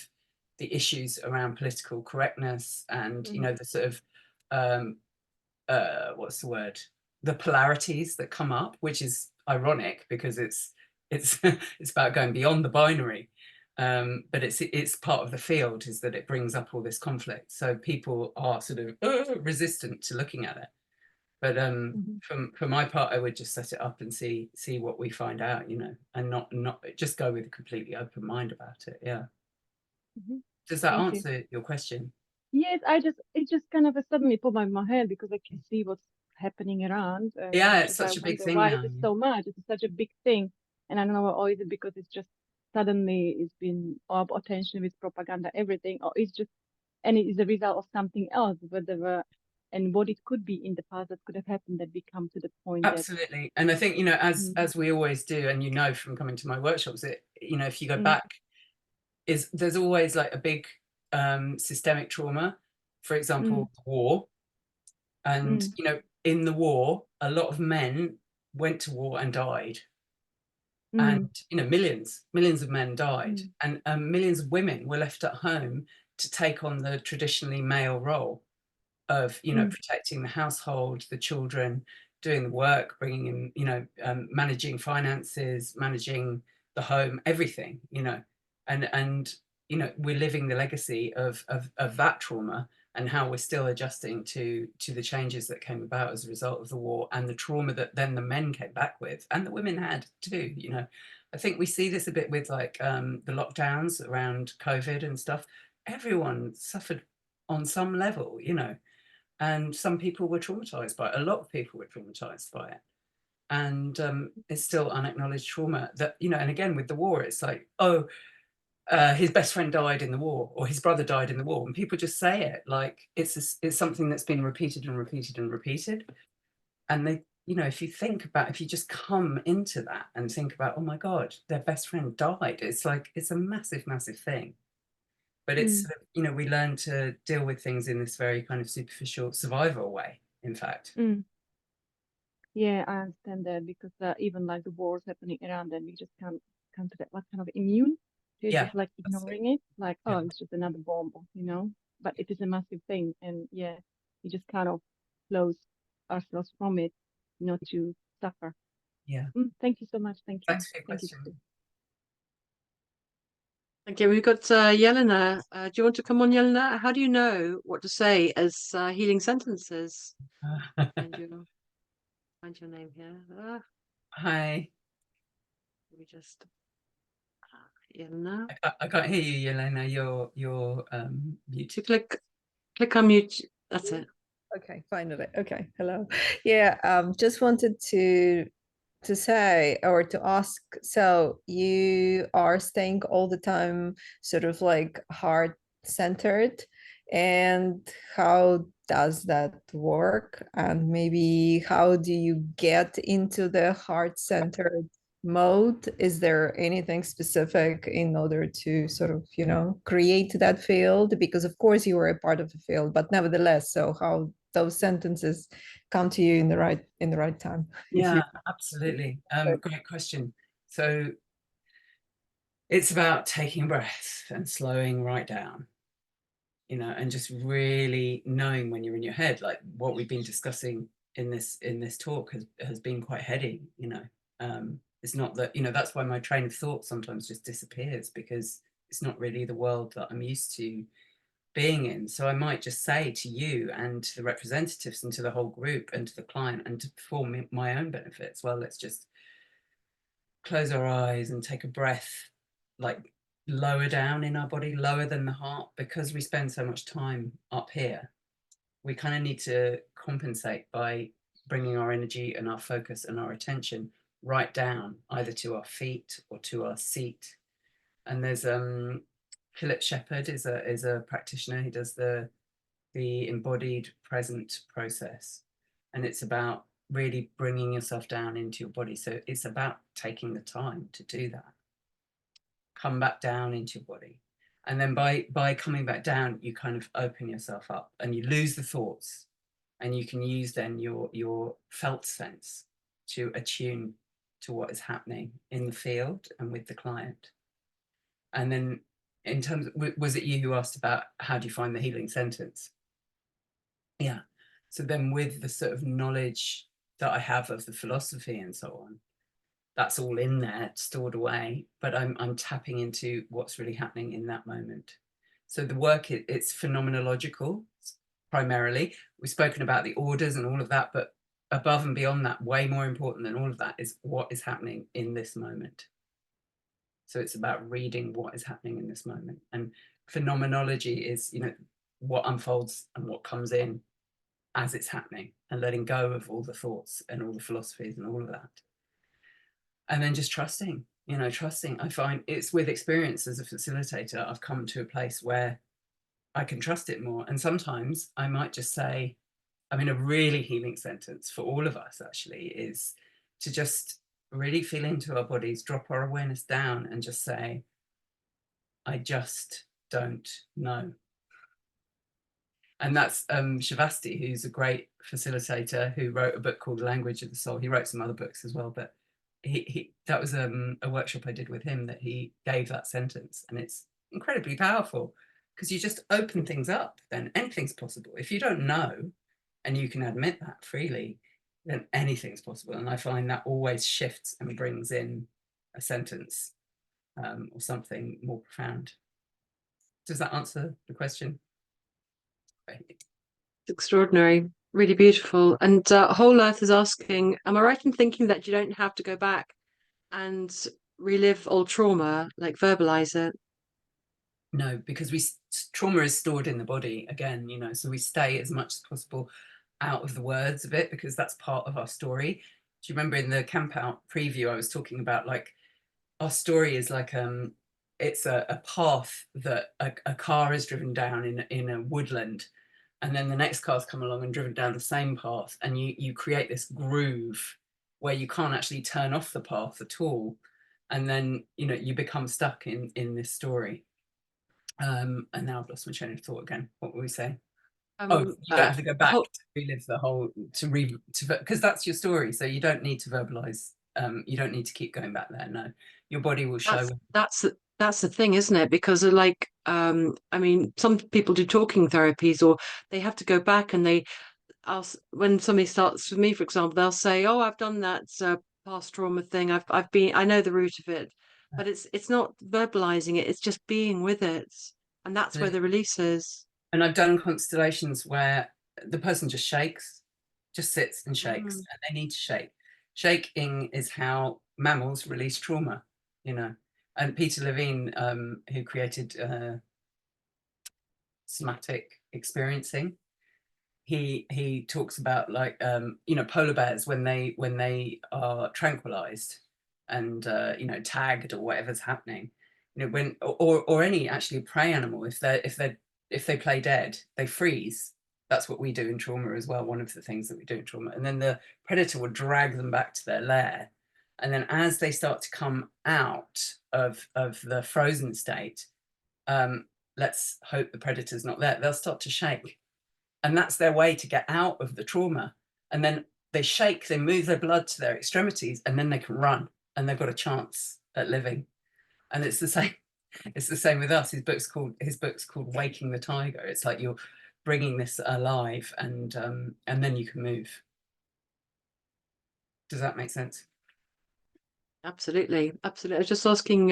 the issues around political correctness and the sort of what's the word, the polarities that come up, which is ironic because it's it's about going beyond the binary, but it's part of the field, is that it brings up all this conflict, so people are sort of resistant to looking at it. But for my part, I would just set it up and see what we find out, and not just go with a completely open mind about it. Yeah. Does that Thank you. answer your question? Yes, it just kind of suddenly popped in my head because I can see what's happening around. And Yeah, it's it's just, I such a big wonder thing why now. it is so much. It's such a big thing. And I don't know, or is it because it's just suddenly it's been up attention with propaganda, everything, or it's just, and it is a result of something else, whether, and what it could be in the past that could have happened that we come to the point that. Absolutely. And I think, as we always do, and from coming to my workshops, if you go back, there's always like a big systemic trauma, for example, war. And, in the war, a lot of men went to war and died. And, millions of men died. And millions of women were left at home to take on the traditionally male role of protecting the household, the children, doing the work, bringing in, managing finances, managing the home, everything, and we're living the legacy of that trauma, and how we're still adjusting to the changes that came about as a result of the war, and the trauma that then the men came back with, and the women had too. I think we see this a bit with like the lockdowns around COVID and stuff. Everyone suffered on some level, and some people were traumatized by it. A lot of people were traumatized by it. And it's still unacknowledged trauma that, and again, with the war, it's like, oh, his best friend died in the war, or his brother died in the war. And people just say it like it's something that's been repeated and repeated and repeated. And they, if you just come into that and think about, oh my God, their best friend died, it's like, it's a massive, massive thing. But it's, we learn to deal with things in this very kind of superficial survival way, in fact. Yeah, I understand that because even like the wars happening around, and we just can't come to that, what kind of immune to just like ignoring it, like, oh, it's just another bomb, but it is a massive thing. And yeah, we just kind of close ourselves from it, not to suffer. Yeah. Thank you so much. Thank you. Thanks for your question. Thank you. We've got Yelena. Do you want to come on, Yelena? How do you know what to say as healing sentences? Find your name here. Hi. Let me just Yelena. I can't hear you, Yelena. You're mute. To click on mute. That's it. Okay, finally. Okay, hello. Yeah, just wanted to say or to ask, so you are staying all the time sort of like heart-centered, and how does that work? And maybe how do you get into the heart-centered mode? Is there anything specific in order to sort of, create that field? Because of course you are a part of the field, but nevertheless, so how those sentences come to you in the right time? Yeah, absolutely. Great question. So it's about taking a breath and slowing right down, and just really knowing when you're in your head, like what we've been discussing in this talk has been quite heady, It's not that, you know, that's why my train of thought sometimes just disappears, because it's not really the world that I'm used to being in. So I might just say to you and to the representatives and to the whole group and to the client and for my own benefits, well, let's just close our eyes and take a breath, like lower down in our body, lower than the heart, because we spend so much time up here. We kind of need to compensate by bringing our energy and our focus and our attention right down, either to our feet or to our seat. And there's Philip Shepherd is a practitioner. He does the embodied present process, and it's about really bringing yourself down into your body. So it's about taking the time to do that. Come back down into your body, and then by coming back down, you kind of open yourself up and you lose the thoughts, and you can use then your felt sense to attune to what is happening in the field and with the client. And then in terms of, was it you who asked about how do you find the healing sentence? Yeah. So then with the sort of knowledge that I have of the philosophy and so on, that's all in there, stored away, but I'm tapping into what's really happening in that moment. So the work, it's phenomenological primarily. We've spoken about the orders and all of that, but above and beyond that, way more important than all of that is what is happening in this moment. So it's about reading what is happening in this moment. And phenomenology is, you know, what unfolds and what comes in as it's happening, and letting go of all the thoughts and all the philosophies and all of that. And then just trusting, you know, trusting. I find it's with experience as a facilitator, I've come to a place where I can trust it more. And sometimes I might just say, I mean, a really healing sentence for all of us actually is to just really feel into our bodies, drop our awareness down and just say, I just don't know. And that's Shavasti, who's a great facilitator who wrote a book called The Language of the Soul. He wrote some other books as well, but he that was a workshop I did with him that he gave that sentence, and it's incredibly powerful because you just open things up, then anything's possible. If you don't know and you can admit that freely, then anything's possible. And I find that always shifts and brings in a sentence or something more profound. Does that answer the question? It's extraordinary, really beautiful. And Whole Earth is asking, am I right in thinking that you don't have to go back and relive old trauma, like verbalize it? No, because trauma is stored in the body again, you know, so we stay as much as possible out of the words of it because that's part of our story. Do you remember in the camp out preview I was talking about, like, our story is like it's a path that a car is driven down in a woodland, and then the next car's come along and driven down the same path, and you create this groove where you can't actually turn off the path at all, and then, you know, you become stuck in this story. And now I've lost my train of thought again. What were we saying? Oh, you don't have to go back to relive the whole, because that's your story. So you don't need to verbalize. You don't need to keep going back there. No, your body will show. That's the thing, isn't it? Because like, I mean, some people do talking therapies, or they have to go back and when somebody starts with me, for example, they'll say, "Oh, I've done that past trauma thing. I know the root of it," but it's not verbalizing it. It's just being with it, and that's where the release is. And I've done constellations where the person just shakes, just sits and shakes, and they need to shake. Shaking is how mammals release trauma, you know. And Peter Levine, who created somatic experiencing, he talks about, like, you know, polar bears when they are tranquilized and you know, tagged or whatever's happening, you know, when or any actually prey animal, if they play dead, they freeze. That's what we do in trauma as well. One of the things that we do in trauma. And then the predator will drag them back to their lair. And then as they start to come out of the frozen state, let's hope the predator's not there, they'll start to shake. And that's their way to get out of the trauma. And then they shake, they move their blood to their extremities, and then they can run, and they've got a chance at living. And it's the same. It's the same with us. His book's called Waking the Tiger. It's like you're bringing this alive, and then you can move. Does that make sense? Absolutely, absolutely. I was just asking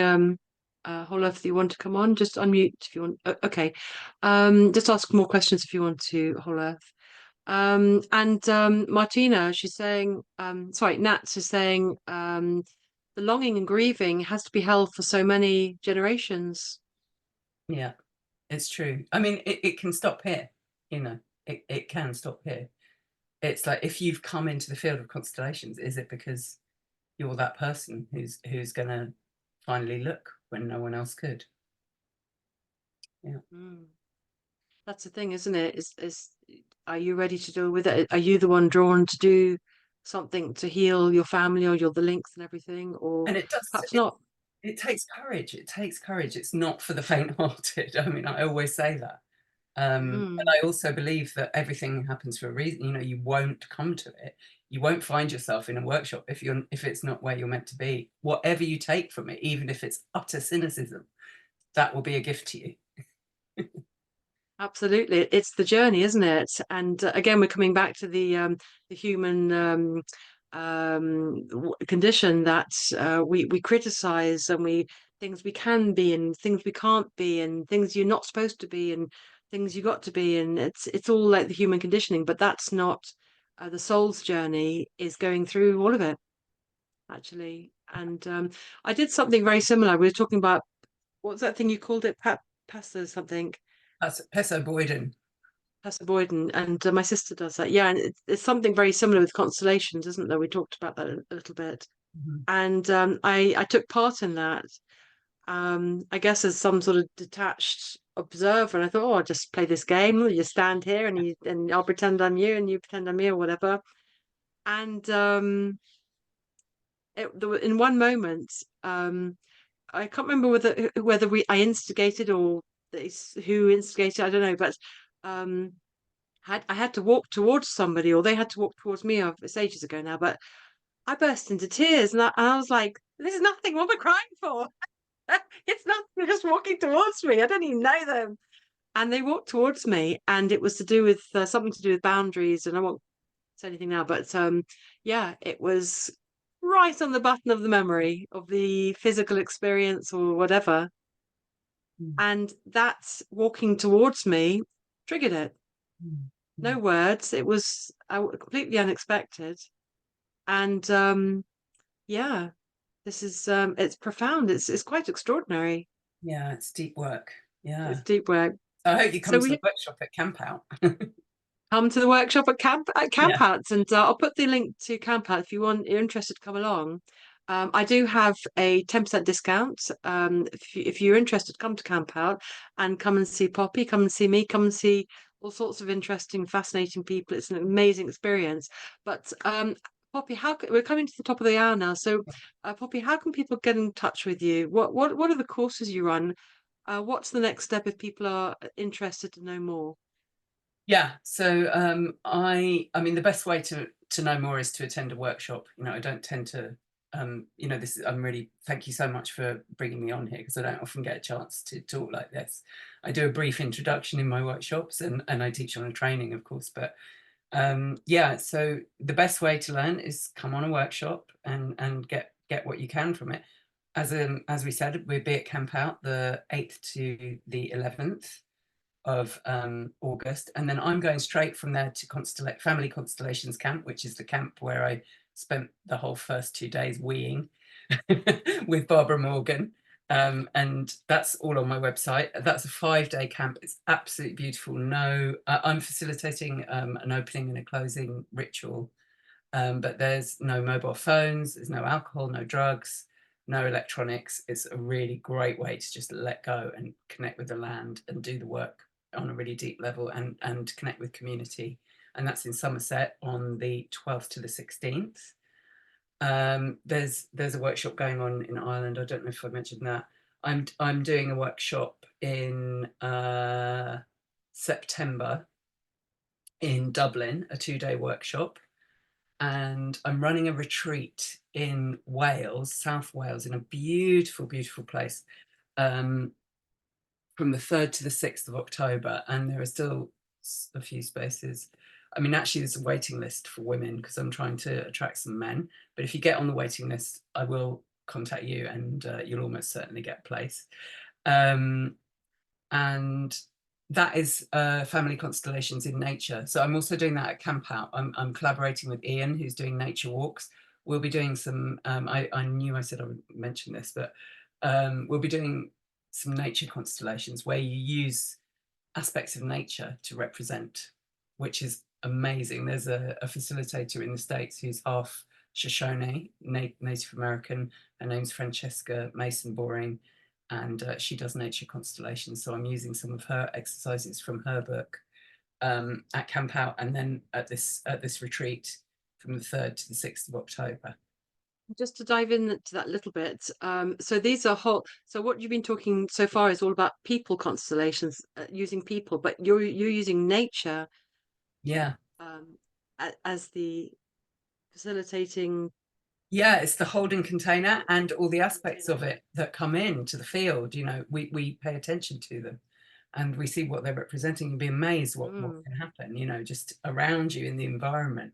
Holaf, if you want to come on, just unmute if you want. Okay. Just ask more questions if you want to, Holaf. And Martina, she's saying, sorry, Nats is saying, the longing and grieving has to be held for so many generations. Yeah, it's true. I mean, it can stop here, you know, it can stop here. It's like, if you've come into the field of constellations, is it because you're that person who's going to finally look when no one else could? Yeah. That's the thing, isn't it? Is are you ready to deal with it? Are you the one drawn to do something to heal your family, or you're the links and everything, or And it does, perhaps not? it takes courage. It takes courage. It's not for the faint-hearted. I mean, I always say that. But I also believe that everything happens for a reason. You know, you won't come to it. You won't find yourself in a workshop if it's not where you're meant to be. Whatever you take from it, even if it's utter cynicism, that will be a gift to you. Absolutely, it's the journey, isn't it? And again, we're coming back to the human condition that we criticize, and we things we can be, and things we can't be, and things you're not supposed to be, and things you got to be, and it's all like the human conditioning. But that's not the soul's journey. Is going through all of it, actually. And I did something very similar. We were talking about, what was that thing you called it? Pasta something. That's Peso Boyden. Pastor Boyden, and my sister does that. Yeah, and it's something very similar with constellations, isn't there? We talked about that a little bit, and I took part in that. I guess as some sort of detached observer, and I thought, oh, I'll just play this game. You stand here, and I'll pretend I'm you, and you pretend I'm me, or whatever. And in one moment, I can't remember whether I instigated, or who instigated. I don't know, but I had to walk towards somebody, or they had to walk towards me. It's ages ago now, but I burst into tears, and I was like, "This is nothing. What am I crying for? It's nothing. They're just walking towards me. I don't even know them." And they walked towards me, and it was to do with something to do with boundaries. And I won't say anything now, but yeah, it was right on the button of the memory of the physical experience or whatever. And that walking towards me triggered it. No words. It was completely unexpected. And yeah, this is it's profound. It's quite extraordinary. Yeah, it's deep work. Yeah. It's deep work. I hope you come So to we the workshop at Camp Out. come to the workshop at Camp Yeah. Outs, and I'll put the link to Camp Out if you're interested to come along. I do have a 10% discount. If you're interested, come to Camp Out and come and see Poppy, come and see me, come and see all sorts of interesting, fascinating people. It's an amazing experience. But Poppy, we're coming to the top of the hour now. So, Poppy, how can people get in touch with you? What are the courses you run? What's the next step if people are interested to know more? Yeah, so I mean, the best way to know more is to attend a workshop. You know, I don't tend to, you know, I'm really, thank you so much for bringing me on here, because I don't often get a chance to talk like this. I do a brief introduction in my workshops, and I teach on a training, of course, but yeah, so the best way to learn is come on a workshop and get what you can from it. As we said, we'll be at Camp Out the 8th to the 11th of August, and then I'm going straight from there to Family Constellations Camp, which is the camp where I spent the whole first 2 days weeing with Barbara Morgan, and that's all on my website. That's a 5-day camp. It's absolutely beautiful. I'm facilitating an opening and a closing ritual, but there's no mobile phones, there's no alcohol, no drugs, no electronics. It's a really great way to just let go and connect with the land and do the work on a really deep level, and connect with community. And that's in Somerset on the 12th to the 16th. There's a workshop going on in Ireland. I don't know if I mentioned that. I'm doing a workshop in September in Dublin, a 2-day workshop. And I'm running a retreat in Wales, South Wales, in a beautiful, beautiful place, from the 3rd to the 6th of October, and there are still a few spaces. I mean, actually, there's a waiting list for women because I'm trying to attract some men. But if you get on the waiting list, I will contact you, and you'll almost certainly get a place. And that is Family Constellations in Nature. So I'm also doing that at Camp Out. I'm collaborating with Ian, who's doing nature walks. We'll be doing some, I knew I said I would mention this, but we'll be doing some nature constellations where you use aspects of nature to represent, which is amazing. There's a facilitator in the States who's half Shoshone, Native American. Her name's Francesca Mason-Boring, and she does nature constellations. So I'm using some of her exercises from her book at Camp Out, and then at this retreat from the 3rd to the 6th of October. Just to dive into that little bit, so these are so what you've been talking so far is all about people constellations, using people, but you're using nature, yeah, as the facilitating. Yeah, it's the holding container and all the aspects of it that come into the field. You know, we pay attention to them, and we see what they're representing, and be amazed what can happen, you know, just around you in the environment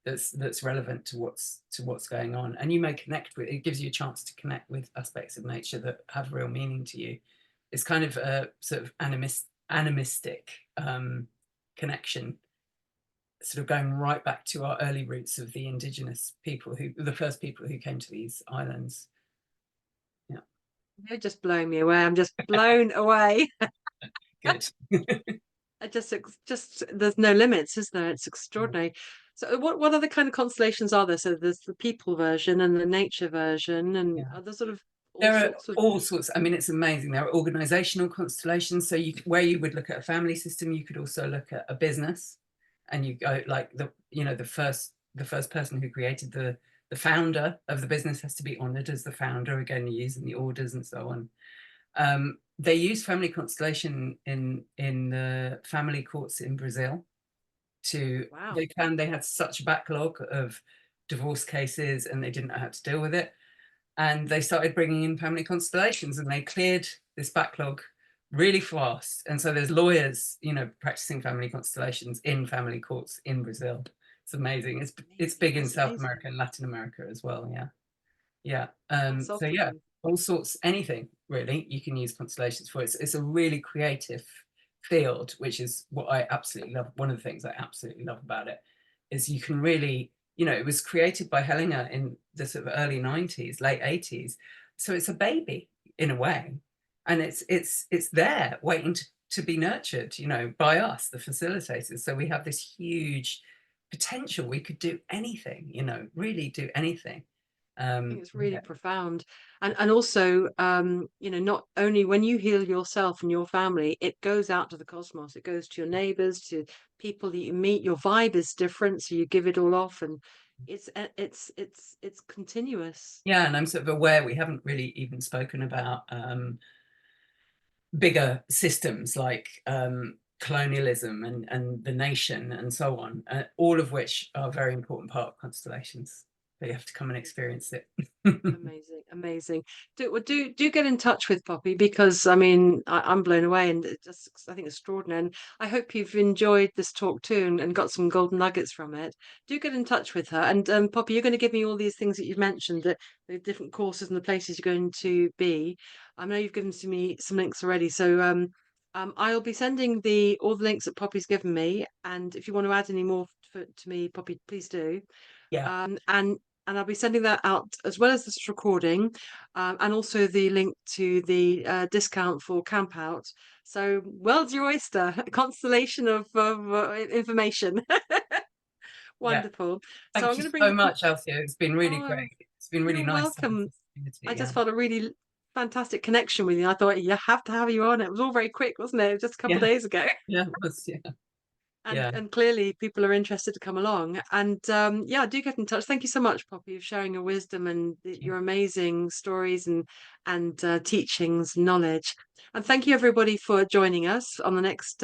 that's relevant to what's going on. And you may connect with it, gives you a chance to connect with aspects of nature that have real meaning to you. It's kind of a sort of animistic connection, sort of going right back to our early roots of the indigenous people, the first people who came to these islands. Yeah, You're just blowing me away. I'm just blown away. Good. I just there's no limits, is there? It's extraordinary. So what other kind of constellations are there? So there's the people version and the nature version, and other sort of all sorts. I mean, it's amazing. There are organizational constellations. So where you would look at a family system, you could also look at a business, and you go like the first person who created the founder of the business has to be honored as the founder, again using the orders and so on. They use family constellation in the family courts in Brazil to they had such a backlog of divorce cases, and they didn't know how to deal with it, and they started bringing in family constellations, and they cleared this backlog really fast. And so there's lawyers, you know, practicing family constellations in family courts in Brazil. It's amazing. It's big in South America and Latin America as well. Yeah. So yeah, all sorts, anything really you can use constellations for. It's a really creative field, which is what I absolutely love. One of the things I absolutely love about it is you can really, you know, it was created by Hellinger in the sort of early 90s, late 80s. So it's a baby in a way, and it's there waiting to be nurtured, you know, by us, the facilitators. So we have this huge potential. We could do anything, you know, really do anything. I think it's really profound, and also you know, not only when you heal yourself and your family, it goes out to the cosmos. It goes to your neighbors, to people that you meet. Your vibe is different, so you give it all off, and it's continuous. Yeah, and I'm sort of aware we haven't really even spoken about bigger systems like colonialism and the nation and so on, all of which are a very important part of constellations. But you have to come and experience it. Amazing. Do get in touch with Poppy, because I mean I'm blown away, and I think it's extraordinary. And I hope you've enjoyed this talk too, and got some golden nuggets from it. Do get in touch with her. And Poppy, you're going to give me all these things that you've mentioned, that the different courses and the places you're going to be. I know you've given to me some links already, so I'll be sending all the links that Poppy's given me, and if you want to add any more to me, Poppy, please do. Yeah. And I'll be sending that out, as well as this recording, and also the link to the discount for Camp Out. So world's your oyster, a constellation of information. Wonderful. Yeah. Thank you so much, Althea. It's been really great. It's been really nice. Welcome. I just felt a really fantastic connection with you. I thought you have to have you on. It was all very quick, wasn't it? Just a couple of days ago. Yeah, it was. Yeah. And clearly people are interested to come along, and do get in touch. Thank you so much, Poppy, for sharing your wisdom and your amazing stories and teachings, knowledge. And thank you everybody for joining us on the next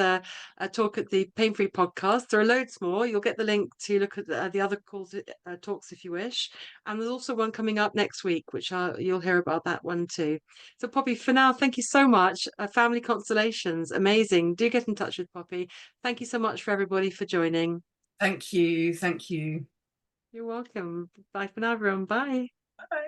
talk at the PainFree Podcast. There are loads more. You'll get the link to look at the other talks if you wish, and there's also one coming up next week, which you'll hear about that one too. So Poppy, for now, thank you so much. Family Constellations, amazing. Do get in touch with Poppy. Thank you so much for everybody for joining. Thank you. You're welcome. Bye for now, everyone. Bye. Bye.